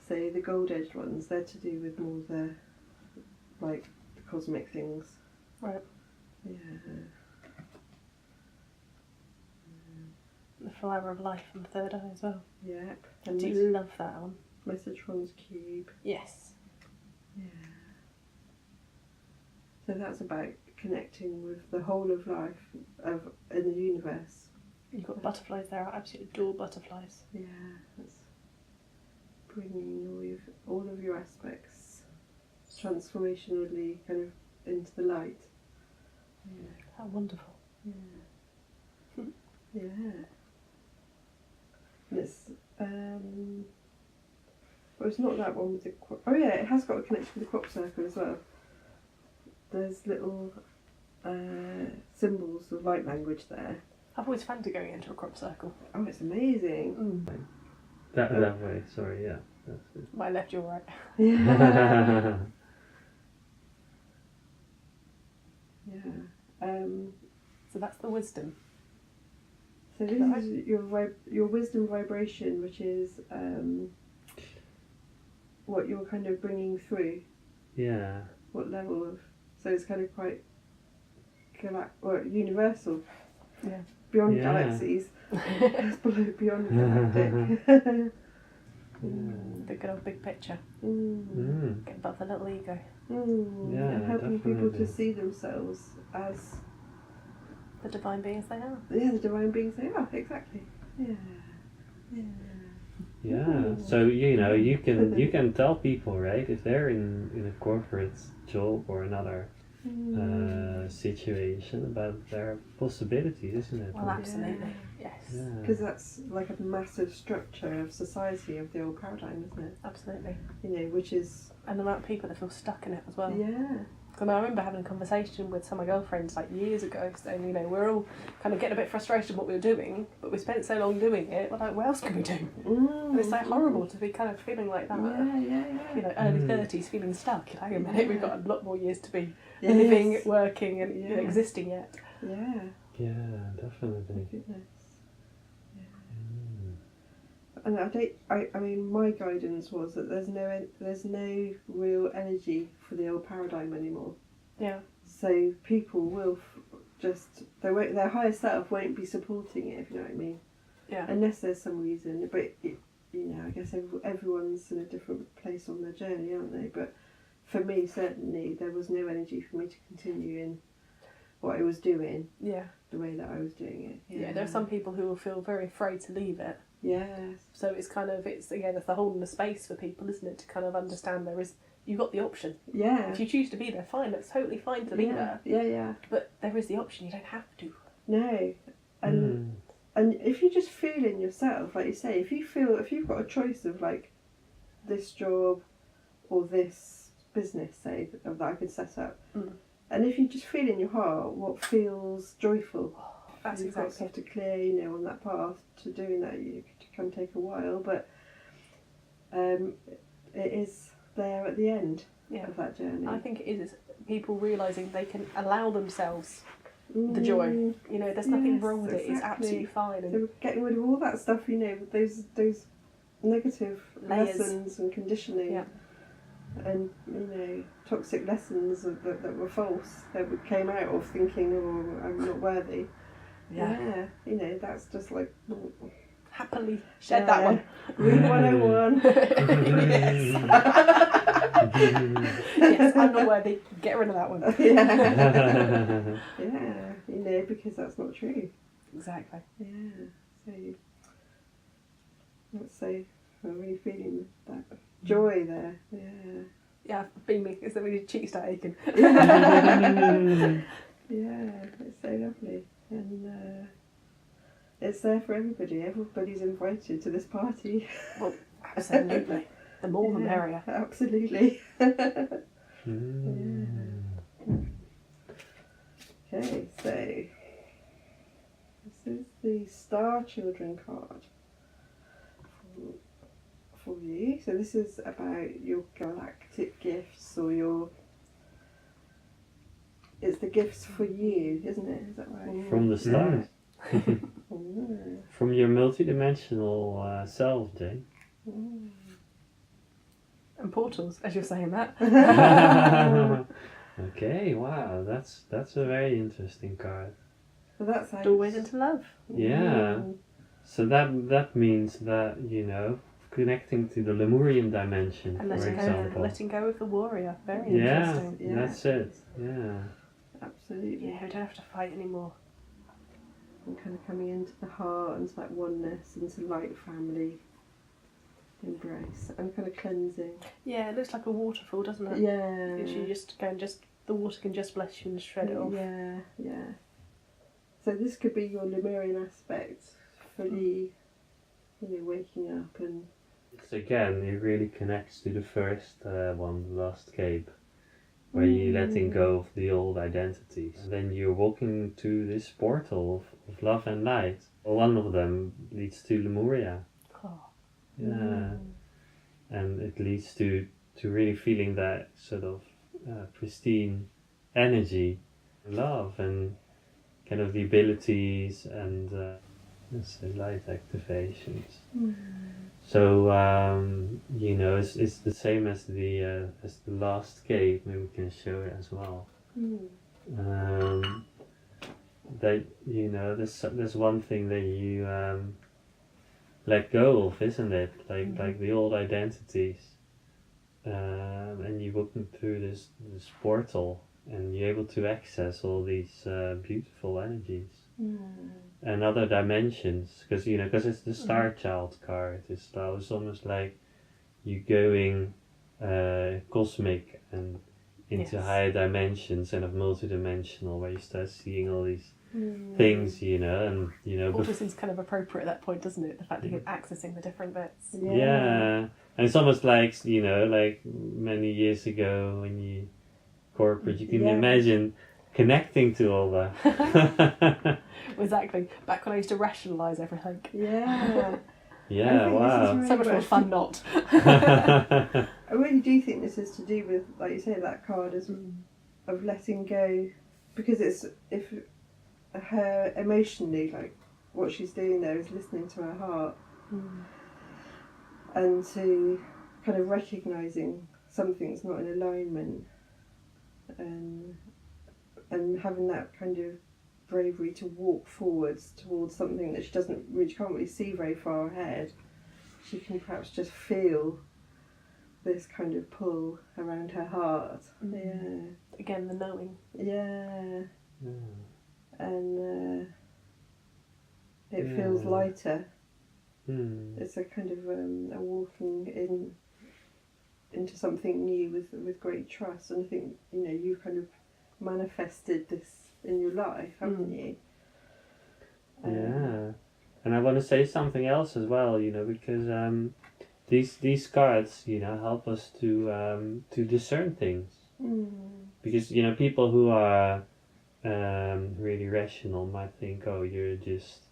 So the gold-edged ones, they're to do with more the cosmic things. Right. Yeah. The flower of life and the third eye as well. Yep. I And do love that one. Mesotron's cube. Yes. Yeah. So that's about connecting with the whole of life in the universe. You've got butterflies there. I absolutely adore butterflies. Yeah, that's bringing all of your aspects transformationally kind of into the light. Yeah. How wonderful. Yeah. Yeah. And it's well, it's not that one with the oh yeah, it has got a connection with the crop circle as well. There's little symbols of light language there. I've always fancied going into a crop circle. Oh, it's amazing. That way, sorry, yeah. That's it. My left, your right. Yeah. Yeah. So that's the wisdom. So this is your wisdom vibration, which is what you're kind of bringing through. Yeah. What level of? So it's kind of quite universal. Yeah. Beyond Yeah. galaxies. It's below beyond galactic. The good old big picture. Mm. Get above the little ego. Mm. Yeah, And helping people definitely. to see themselves as The divine beings they are. Yeah, the divine beings they are, exactly. Yeah. Yeah. Yeah. So you can tell people, right, if they're in a corporate job or another situation about their possibilities, isn't it? Well, absolutely. Yes. Because that's like a massive structure of society of the old paradigm, isn't it? Absolutely. Which is... And the amount of people that feel stuck in it as well. Yeah. And I remember having a conversation with some of my girlfriends like years ago saying, we're all kind of getting a bit frustrated with what we were doing, but we spent so long doing it, we're like, what else can we do? And it's like horrible to be kind of feeling like that. Yeah. Early 30s, feeling stuck. Hang on a minute, we've got a lot more years to be living, working and existing yet. Yeah. Yeah, definitely. Goodness. And I mean, my guidance was that there's no real energy for the old paradigm anymore. Yeah. So people will their higher self won't be supporting it, if you know what I mean. Yeah. Unless there's some reason, but I guess everyone's in a different place on their journey, aren't they? But for me, certainly, there was no energy for me to continue in what I was doing. Yeah. The way that I was doing it. Yeah. There are some people who will feel very afraid to leave it. Yes. So it's the holding the space for people, isn't it, to kind of understand you've got the option. Yeah. If you choose to be there, fine, that's totally fine to be there. Yeah. But there is the option, you don't have to. No. And if you just feel in yourself, like you say, if you've got a choice of like this job or this business, say, that I could set up, and if you just feel in your heart what feels joyful, that's you've got stuff to clear, on that path to doing that. It can take a while, but it is there at the end of that journey. I think it is people realising they can allow themselves the joy. There's nothing wrong with it. It's absolutely fine. So getting rid of all that stuff, those negative Layers. lessons and conditioning, and toxic lessons that were false, that we came out of thinking, "Oh, I'm not worthy." Yeah, that's just like happily shed that one. Room 101. Yes, I'm not worthy. Get rid of that one. Yeah, because that's not true. Exactly. Yeah. So I'm really feeling that joy there. Yeah. Yeah, beaming. It's that when your cheeks start aching. Yeah, it's so lovely. And it's there for everybody. Everybody's invited to this party. Well, absolutely. The more the merrier. Absolutely. Okay, so this is the Star Children card for you. So this is about your galactic gifts, or it's the gifts for you, isn't it? Is that right? From the start. From your multidimensional self, Jane. And portals, as you're saying that. Okay, wow, that's a very interesting card. So that's how Doorways into love. Yeah. So that means that, connecting to the Lemurian dimension, And for example. letting go of the warrior. Very interesting. Yeah. That's it. Yeah. Absolutely. Yeah, we don't have to fight anymore. And kind of coming into the heart, into that oneness, into light family embrace, and kind of cleansing. Yeah, it looks like a waterfall, doesn't it? Yeah. If you just go and the water can just bless you and shred it off. Yeah. So this could be your Lemurian aspect, fully, waking up and. So again, it really connects to the first one, the Last Cape, where you're letting go of the old identities. And then you're walking to this portal of love and light. One of them leads to Lemuria. Oh. Yeah. And it leads to really feeling that sort of pristine energy, love, and kind of the abilities and light activations. So it's the same as the Last Cape. Maybe we can show it as well. That there's one thing that you let go of, isn't it? Like the old identities, and you're walking through this portal and you're able to access all these beautiful energies Mm. and other dimensions, because because it's the Star Child card. It's almost like you going cosmic and into Yes. higher dimensions and of multidimensional, where you start seeing all these things, and Always seems kind of appropriate at that point, doesn't it? The fact that you're accessing the different bits. yeah, and it's almost like like many years ago when you corporate, you can imagine connecting to all that. Exactly. Back when I used to rationalise everything. Yeah. Yeah, wow. Really So much more fun not. I really do think this is to do with, like you say, that card is of letting go, because it's if her emotionally, like what she's doing there is listening to her heart and to kind of recognising something's not in alignment, and having that kind of bravery to walk forwards towards something that she can't really see very far ahead. She can perhaps just feel this kind of pull around her heart. Yeah. Again, the knowing. Yeah. And it feels lighter. It's a kind of a walking into something new with great trust. And I think you've kind of manifested this in your life, haven't you? Yeah, and I want to say something else as well, because these cards, help us to discern things. Because people who are really rational might think, oh, you're just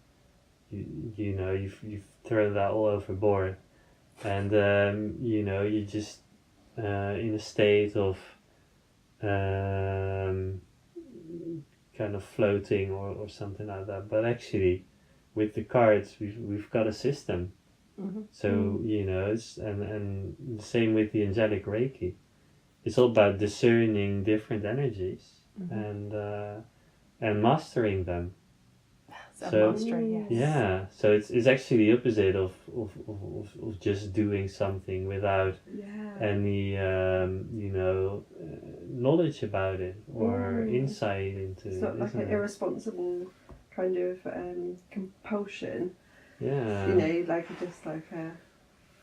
you've thrown that all overboard, and you're just in a state of kind of floating or something like that. But actually, with the cards, we've got a system. So it's and the same with the angelic Reiki. It's all about discerning different energies and mastering them. So mastering, yes. Yeah, so it's actually the opposite of just doing something without any knowledge about it or insight into it. It's not like an irresponsible kind of compulsion. Yeah. I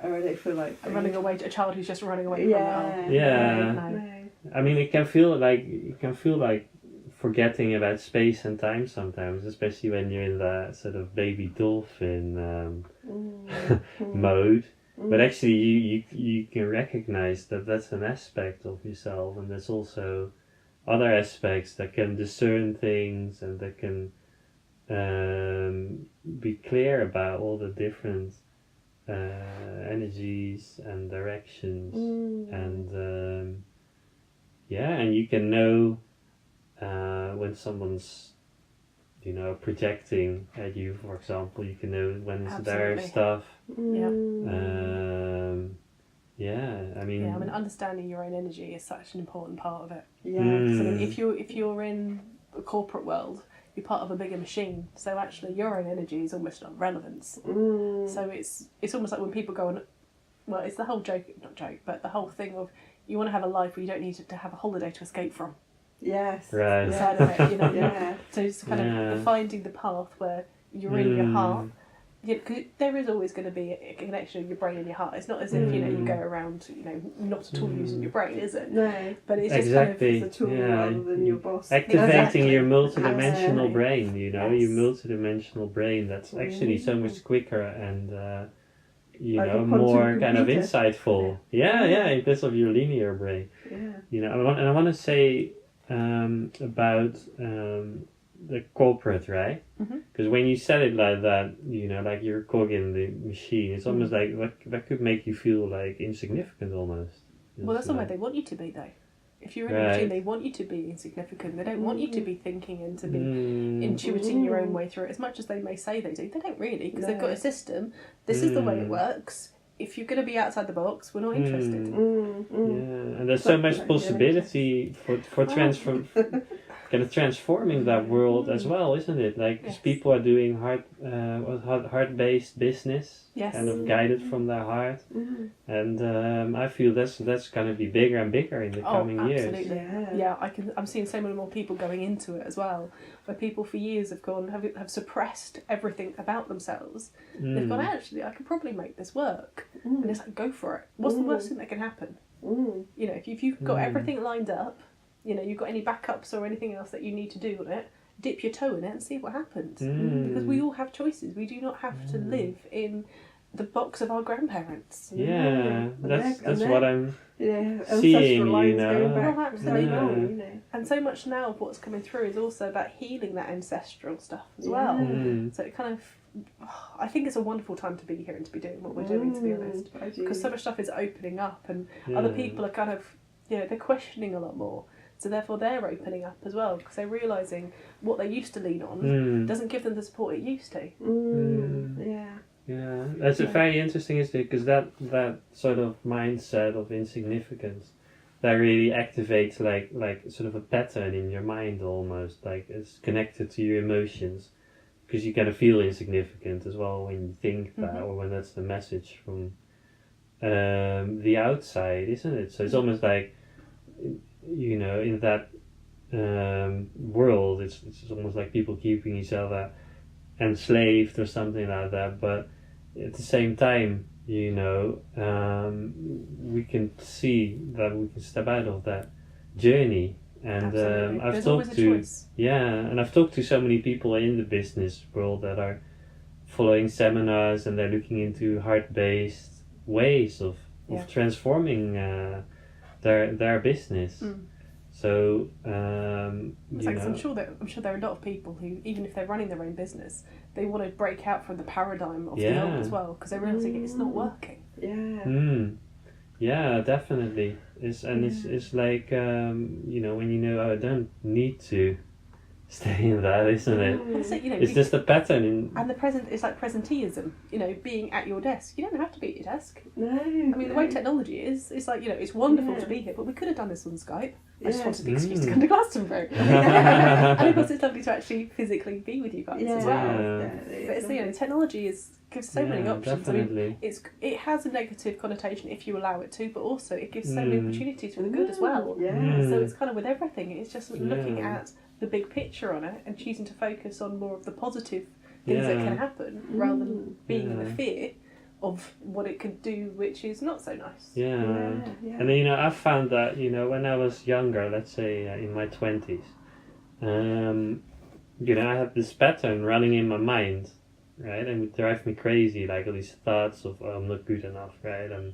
don't feel like running away to a child who's just running away from that. Yeah. No. I mean, it can feel like forgetting about space and time sometimes, especially when you're in that sort of baby dolphin mode. But actually, you can recognize that that's an aspect of yourself, and there's also other aspects that can discern things and that can be clear about all the different energies and directions, and and you can know when someone's projecting at you, for example. You can know when it's their stuff. I mean, understanding your own energy is such an important part of it. Yeah. So, I mean, if you're in a corporate world, you're part of a bigger machine. So actually, your own energy is almost not relevance. So it's almost like when people go on. Well, it's the whole but the whole thing of you want to have a life where you don't need to have a holiday to escape from. Yes. Right. Side of it, So it's kind of finding the path where you're in your heart. Cause there is always going to be a connection of your brain and your heart. It's not as if you go around not at all using your brain, is it? No. But it's just exactly. kind It's a tool rather than your boss. Activating your multidimensional Absolutely. brain, your Yes. multidimensional brain. That's actually so much quicker and Like a more quantum kind of computer. insightful. In place of your linear brain. Yeah. I want to say about the corporate, right? Because when you said it like that, like you're a cog in the machine, it's almost like that could make you feel like insignificant almost. Well, that's not why they want you to be, though. If you're in a machine, they want you to be insignificant. They don't want you to be thinking and to be intuiting your own way through it, as much as they may say they do. They don't really, because they've got a system. This is the way it works. If you're going to be outside the box, we're not interested. Yeah, and there's so much possibility for kind of transforming that world as well, isn't it? Like, 'cause Yes. people are doing heart-based business, Yes. kind of guided from their heart, Mm. and I feel that's going to be bigger and bigger in the coming years. Absolutely. Yeah, I'm seeing so many more people going into it as well, where people for years have suppressed everything about themselves. They've gone, actually, I could probably make this work, and it's like, go for it. What's the worst thing that can happen? Mm. You know, if you've got everything lined up, you know, you've got any backups or anything else that you need to do on it, dip your toe in it and see what happens. Because we all have choices. We do not have to live in the box of our grandparents. Yeah, that's they're- what I'm Yeah, seeing, ancestral you lines know. going back Oh, absolutely. so long, you know. And so much now of what's coming through is also about healing that ancestral stuff as Yeah. well. Mm. So it kind of, I think it's a wonderful time to be here and to be doing what we're doing, to be honest. I do. Because so much stuff is opening up, and other people are kind of, you know, they're questioning a lot more. So therefore they're opening up as well, because they're realising what they used to lean on doesn't give them the support it used to. Yeah. Yeah, that's very interesting, isn't it? Because that sort of mindset of insignificance, that really activates like sort of a pattern in your mind almost, like it's connected to your emotions, because you kind of feel insignificant as well when you think that, or when that's the message from the outside, isn't it? So it's almost like, you know, in that world, it's almost like people keeping each other enslaved or something like that, but at the same time, you know, we can see that we can step out of that journey, and I've There's talked always a to choice. and I've talked to so many people in the business world that are following seminars, and they're looking into heart-based ways of transforming their business. So It's like, I'm sure there are a lot of people who, even if they're running their own business, they want to break out from the paradigm of the old as well, because they're realizing it's not working. Yeah. Yeah, definitely. It's like you know, when you know, I don't need to stay in that, isn't it? And it's like, you know, It's just a pattern in. And the present is like presenteeism, you know, being at your desk. You don't have to be at your desk. No. I mean, the way technology is, it's like, you know, it's wonderful to be here, but we could have done this on Skype. I just wanted the excuse to come to Glastonbury. And of course, it's lovely to actually physically be with you guys as well. Yeah. But it's, you know, technology gives so many options. Definitely. I mean, it has a negative connotation if you allow it to, but also it gives so many opportunities for the good as well. So it's kind of with everything. It's just looking at the big picture on it and choosing to focus on more of the positive things that can happen rather than being in the fear of what it could do, which is not so nice. And you know, I found that, you know, when I was younger, let's say in my 20s, you know, I had this pattern running in my mind, right, and it would drive me crazy, like all these thoughts of, oh, I'm not good enough, right, and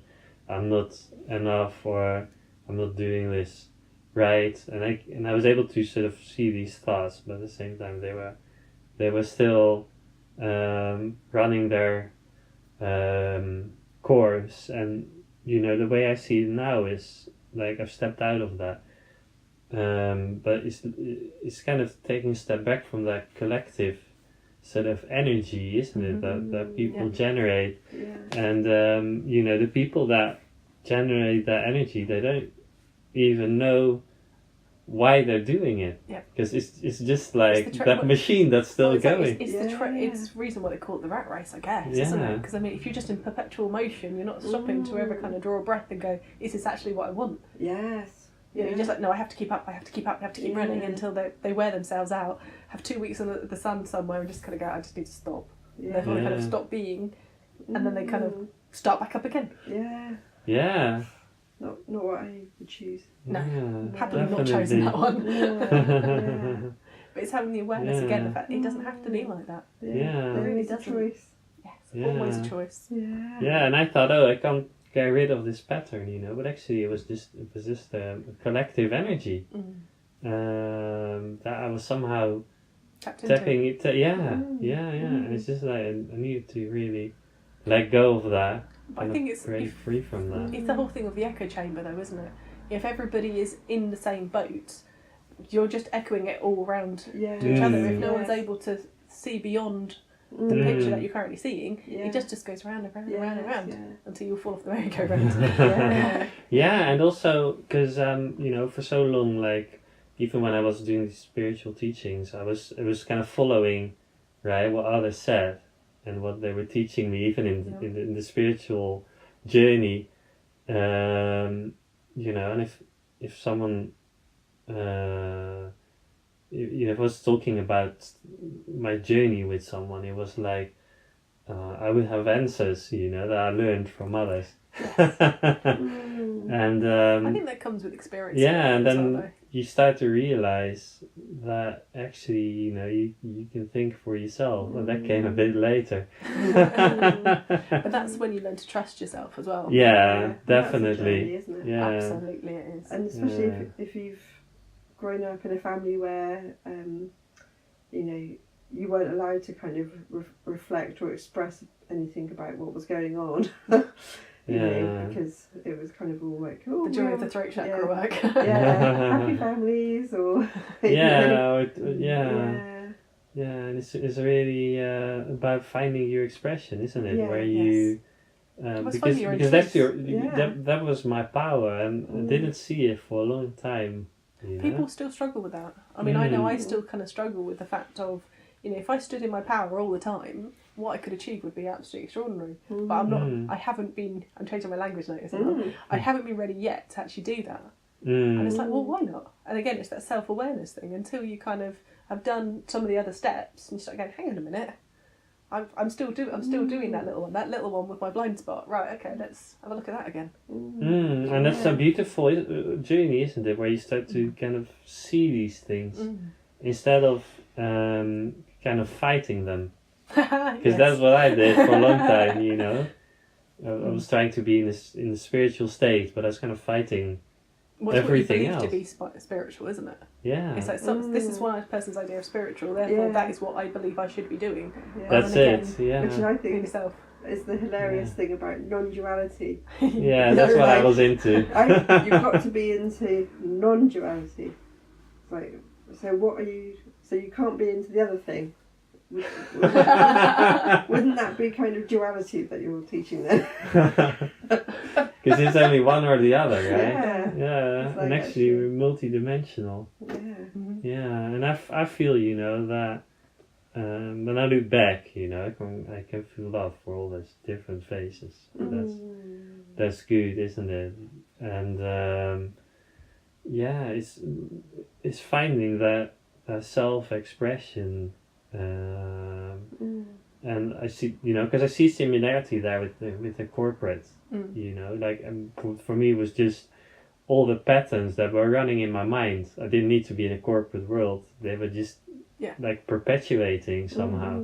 I'm not enough, or I'm not doing this right, and I was able to sort of see these thoughts, but at the same time they were still running their course. And you know, the way I see it now is like I've stepped out of that, but it's kind of taking a step back from that collective sort of energy, isn't it, that people generate. And you know, the people that generate that energy, they don't even know why they're doing it, because it's just like that machine that's still going. It's the reason why they call it the rat race, I guess, isn't it? Because I mean, if you're just in perpetual motion, you're not stopping to ever kind of draw a breath and go, is this actually what I want? Yes. You know, you're just like, no, I have to keep up, I have to keep running until they wear themselves out, have 2 weeks in the sun somewhere and just kind of go, I just need to stop. And therefore they kind of stop being, and then they kind of start back up again. Yeah. Not what I would choose. No, happily not chosen that one. But it's having the awareness again, the fact it doesn't have to be like that. It really doesn't. Choice. Yes, always a choice. Yeah. And I thought, oh, I can't get rid of this pattern, you know, but actually it was just a collective energy that I was somehow tapping it. And it's just like I needed to really let go of that. I think it's break free from that. It's the whole thing of the echo chamber, though, isn't it? If everybody is in the same boat, you're just echoing it all around each other. If no one's able to see beyond the picture that you're currently seeing, it just goes round and round and round and round until you fall off the merry-go-round. And also because you know, for so long, like even when I was doing these spiritual teachings, it was kind of following, right, what others said and what they were teaching me, even in the spiritual journey. You know, and if someone if I was talking about my journey with someone, it was like I would have answers, you know, that I learned from others. And I think that comes with experience. yeah, and then you start to realize that actually, you know, you can think for yourself. And that came a bit later. But that's when you learn to trust yourself as well. Yeah, definitely. That's a journey, isn't it? Yeah, Absolutely it is. And especially if you've grown up in a family where, you know, you weren't allowed to kind of reflect or express anything about what was going on. You know, because it was kind of all like, oh, the joy of the throat chakra work. Happy families, or and it's really about finding your expression, isn't it? Where you because that's that was my power, and I didn't see it for a long time. You know? People still struggle with that. I mean, I know I still kind of struggle with the fact of, you know, if I stood in my power all the time, what I could achieve would be absolutely extraordinary. But I'm not. I haven't been. I'm changing my language notice. I haven't been ready yet to actually do that. And it's like, well, why not? And again, it's that self-awareness thing. Until you kind of have done some of the other steps, and you start going, hang on a minute, I'm still doing that little one with my blind spot. Right, okay, let's have a look at that again. And that's a beautiful journey, isn't it? Where you start to kind of see these things instead of kind of fighting them. Because that's what I did for a long time, you know. I was trying to be in the spiritual state, but I was kind of fighting everything else. To be spiritual, isn't it? Yeah. It's like this is one person's idea of spiritual. Therefore, that is what I believe I should be doing. That's it. Yeah. Which I think yourself. is the hilarious thing about non-duality. Yeah, that's what I was into. You've got to be into non-duality. It's like, so what are you? So you can't be into the other thing. Wouldn't that be kind of duality that you're teaching then? Because it's only one or the other, right? Yeah. Like and actually we're multi-dimensional. Yeah, and I feel, you know, that when I look back, you know, I can feel love for all those different faces. That's good, isn't it? And it's finding that self-expression. And I see, you know, because I see similarity there with the corporate, you know, like for me it was just all the patterns that were running in my mind. I didn't need to be in a corporate world; they were just like perpetuating somehow.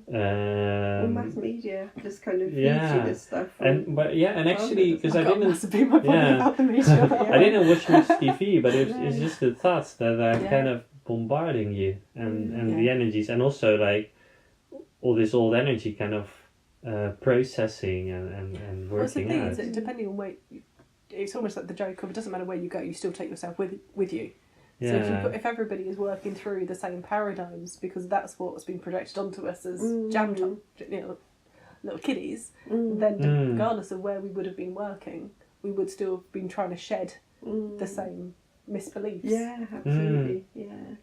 Well, mass media just kind of feeds you this stuff. And actually, because I didn't. Must be my point about the media. I didn't watch much TV, but it's just the thoughts that are kind of bombarding you and the energies, and also like all this old energy kind of processing and working out. Is that depending on where, it's almost like the joke of it doesn't matter where you go, you still take yourself with you. So if everybody is working through the same paradigms, because that's what's been projected onto us as jam top, you know, little kiddies, then regardless of where we would have been working, we would still have been trying to shed the same misbeliefs. Yeah, absolutely.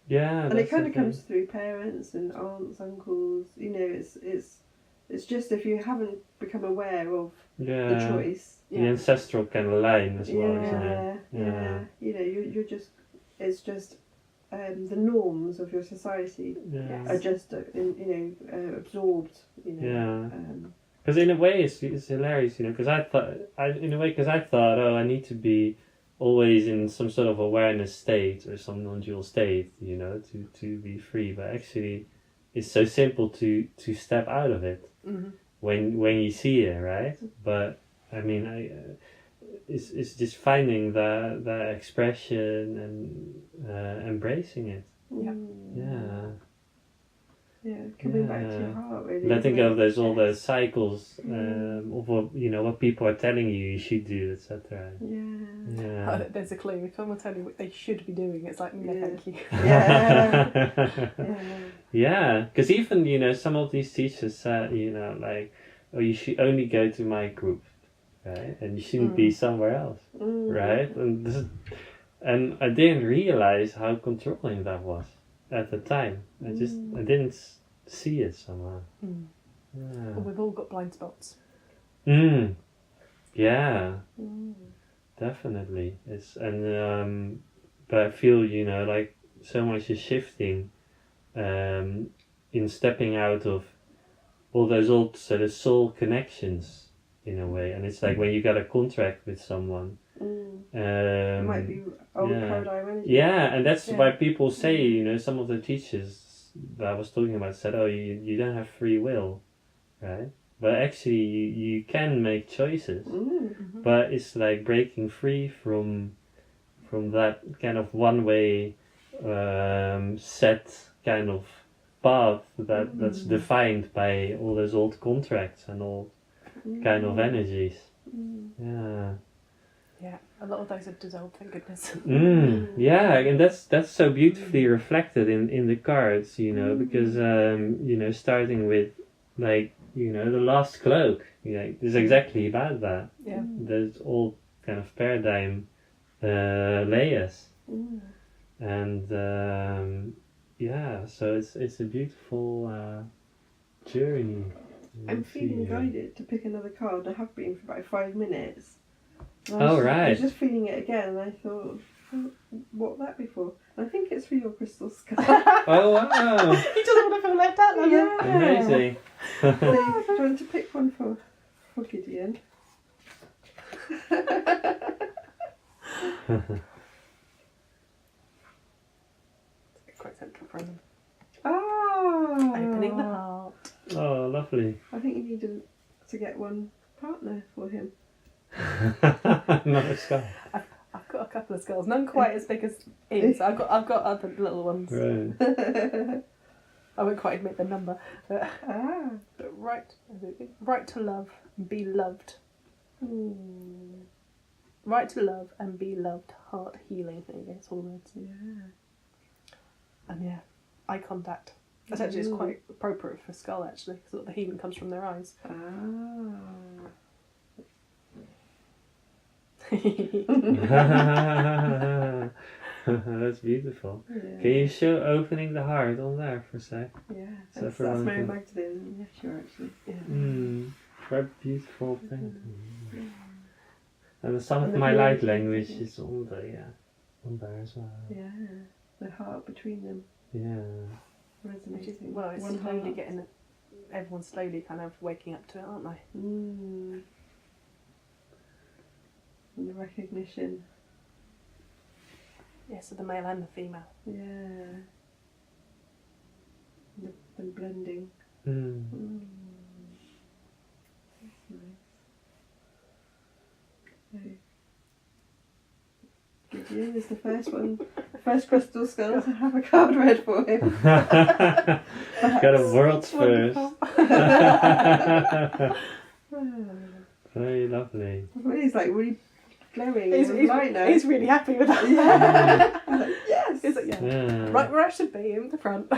Yeah, and it kind of comes through parents and aunts, uncles. You know, it's just if you haven't become aware of the choice, the ancestral kind of line as well, isn't it? Yeah. You know, you're just it's just the norms of your society are just absorbed. You know. Because in a way it's hilarious, you know. Because I thought, oh, I need to be always in some sort of awareness state or some non-dual state, you know, to be free. But actually, it's so simple to step out of it when you see it, right? But I mean, it's just finding that expression and embracing it. Coming back to your heart, really. Letting go of all the cycles of what, you know, what people are telling you should do, etc. There's a clue. If someone tell you what they should be doing, it's like, no, thank you. Because even, you know, some of these teachers said, you know, like, oh, you should only go to my group, right? And you shouldn't be somewhere else, right? And and I didn't realize how controlling that was at the time. I didn't see it somehow. Yeah. Well, we've all got blind spots. Yeah, definitely. But I feel, like so much is shifting in stepping out of all those old sort of soul connections in a way. And it's like when you got a contract with someone. It might be old paradigm energy. Yeah, and that's why people say, some of the teachers that I was talking about said, oh, you don't have free will, right? But actually, you can make choices. But it's like breaking free from that kind of one-way set kind of path that's defined by all those old contracts and all kind of energies. Yeah. Yeah, a lot of those have dissolved, thank goodness. Yeah, and that's so beautifully reflected in the cards, because starting with like the last cloak, is exactly about that. Yeah. There's all kind of paradigm layers, and so it's a beautiful journey. I'm feeling guided to pick another card. I have been for about 5 minutes. Right. I was just feeling it again, and I thought, what would that be for? And I think it's for your crystal skull. Oh wow! He doesn't want to feel left out, does he? Yeah. Amazing. So, do you want to pick one for Gideon? Quite central for him. Oh! Opening the heart. Oh, lovely. I think you need to get one partner for him. Not a skull. I've got a couple of skulls, none quite as big as his. I've got other little ones. Right. I won't quite admit the number, but right to love and be loved. Right to love and be loved. Heart healing. There you go. It's all words. Yeah. And eye contact. That's actually it's quite appropriate for skull actually, because the healing comes from their eyes. That's beautiful. Yeah. Can you show opening the heart on there for a sec? Yeah, So that's for Mary one Magdalene. Yeah, sure, actually. Very beautiful thing. And some of my light language is on there as well. Yeah, the heart between them. Yeah. Resonating. Well, it's One slowly heart. getting everyone's slowly kind of waking up to it, aren't they? And the recognition. Yeah, so the male and the female. Yeah. The blending. That's nice. Okay. Gideon is the first crystal skull to have a card read for him. Got a world's first. Very lovely. He's like really glowing. He's light now. he's really happy with that. Yeah. He's like, yes. He's like, Yeah. right where I should be, in the front.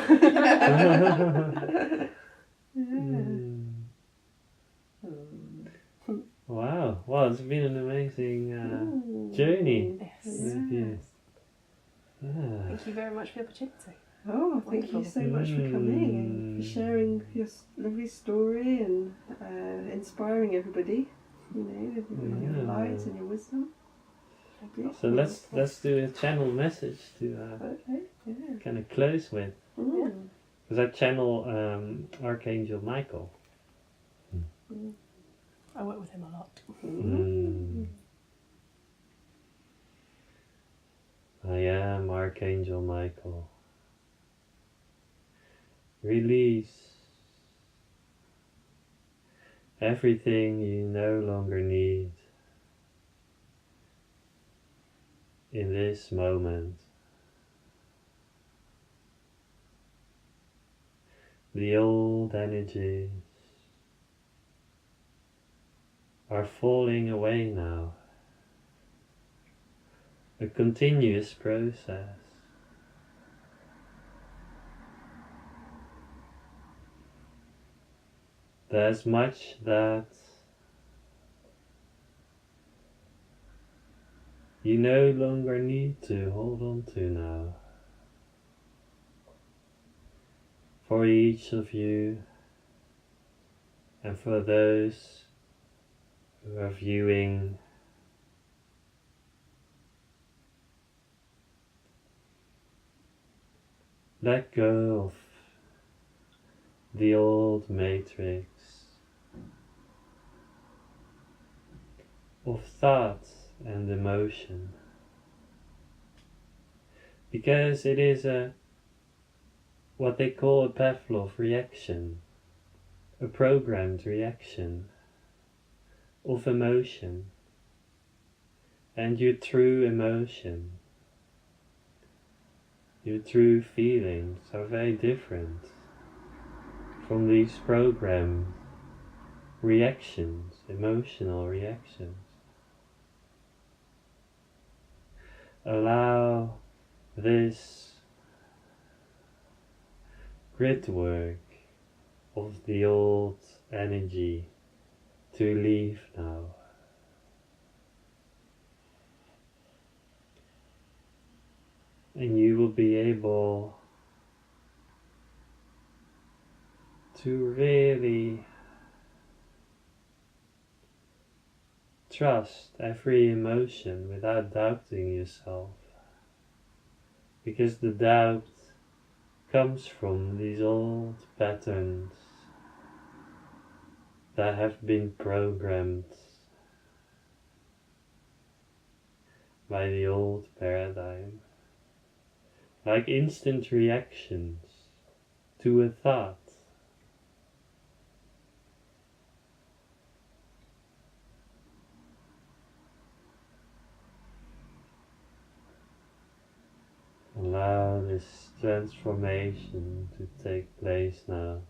Wow. Well, it's been an amazing journey. Yes. With you. Yeah. Thank you very much for the opportunity. Oh, thank you so much for coming and for sharing your lovely story and inspiring everybody. With your light and your wisdom. So let's do a channel message to Okay. Yeah. kind of close with, Mm. because I channel Archangel Michael. I work with him a lot. I am Archangel Michael. Release everything you no longer need in this moment. The old energies are falling away now. A continuous process. There's much that you no longer need to hold on to now. For each of you, and for those who are viewing, let go of the old matrix of thought and emotion, because it is what they call a Pavlov reaction, a programmed reaction of emotion, and your true emotion, your true feelings are very different from these programmed reactions, emotional reactions. Allow this grit work of the old energy to leave now. And you will be able to really trust every emotion without doubting yourself, because the doubt comes from these old patterns that have been programmed by the old paradigm, like instant reactions to a thought. Allow this transformation to take place now.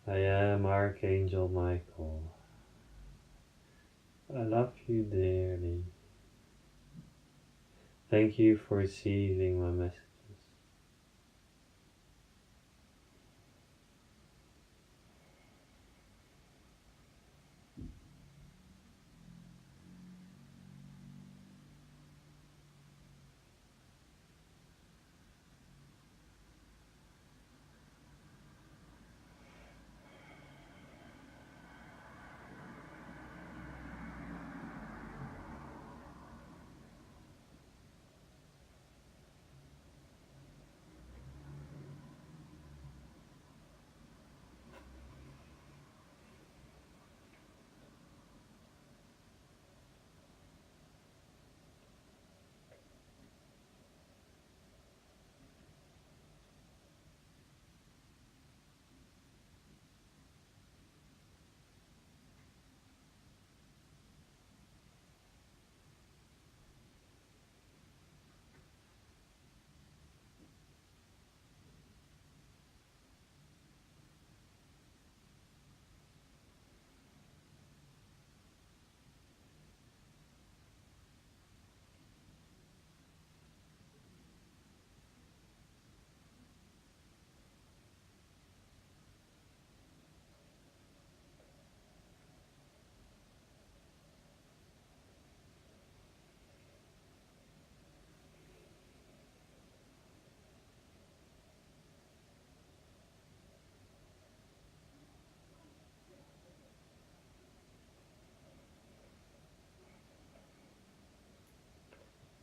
I am Archangel Michael. I love you dearly. Thank you for receiving my messages.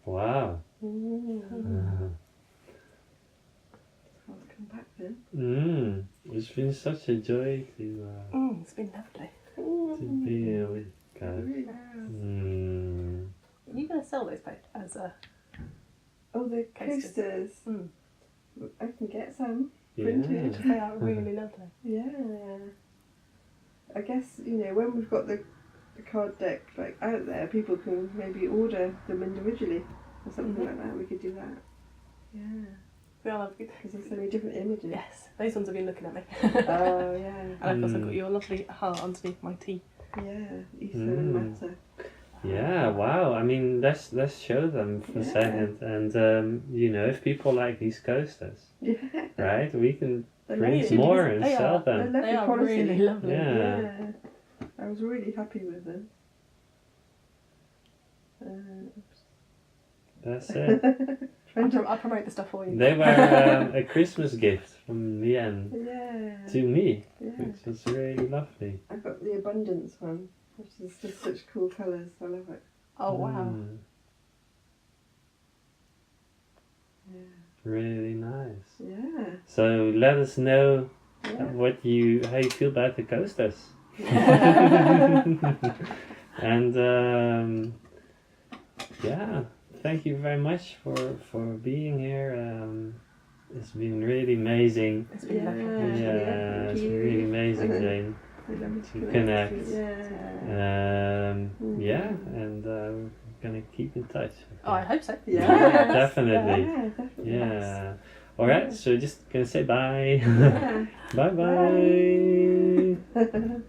Wow. I'll come back then. It's been such a joy to It's been lovely. be here with you guys. Really has. Are you going to sell those as a... Oh, the Coasters. coasters. I can get some Yeah. printed. They are really lovely. Yeah. I guess, when we've got the card deck like out there, people can maybe order them individually or something like that. We could do that. Yeah. They are lovely. Because there's so many different images. Yes, those ones have been looking at me. Oh, yeah. And I've also got your lovely heart underneath my tea. Yeah. Ether and matter. Yeah, wow. I mean, let's show them for a Yeah. second. And, if people like these coasters, Yeah. right, we can They're print lovely. more and They sell are- They're them. lovely They are quality. really lovely. Yeah. I was really happy with them. That's it. I'll promote the stuff for you. They were a Christmas gift from Leanne Yeah. to me, Yeah. which was really lovely. I got the abundance one, which is just such cool colours. I love it. Oh wow. Mm, Yeah. really nice. Yeah. So let us know Yeah. how you feel about the coasters. And yeah, thank you very much for being here. It's been really amazing. It's been lovely. Yeah, thank it's you. really amazing, Jane. I love To to connect. Yeah. Yeah, and we're gonna keep in touch. Oh, I hope so. Yeah. Definitely. Yeah, definitely. Yeah. All right. So just gonna say bye. Yeah. Bye bye.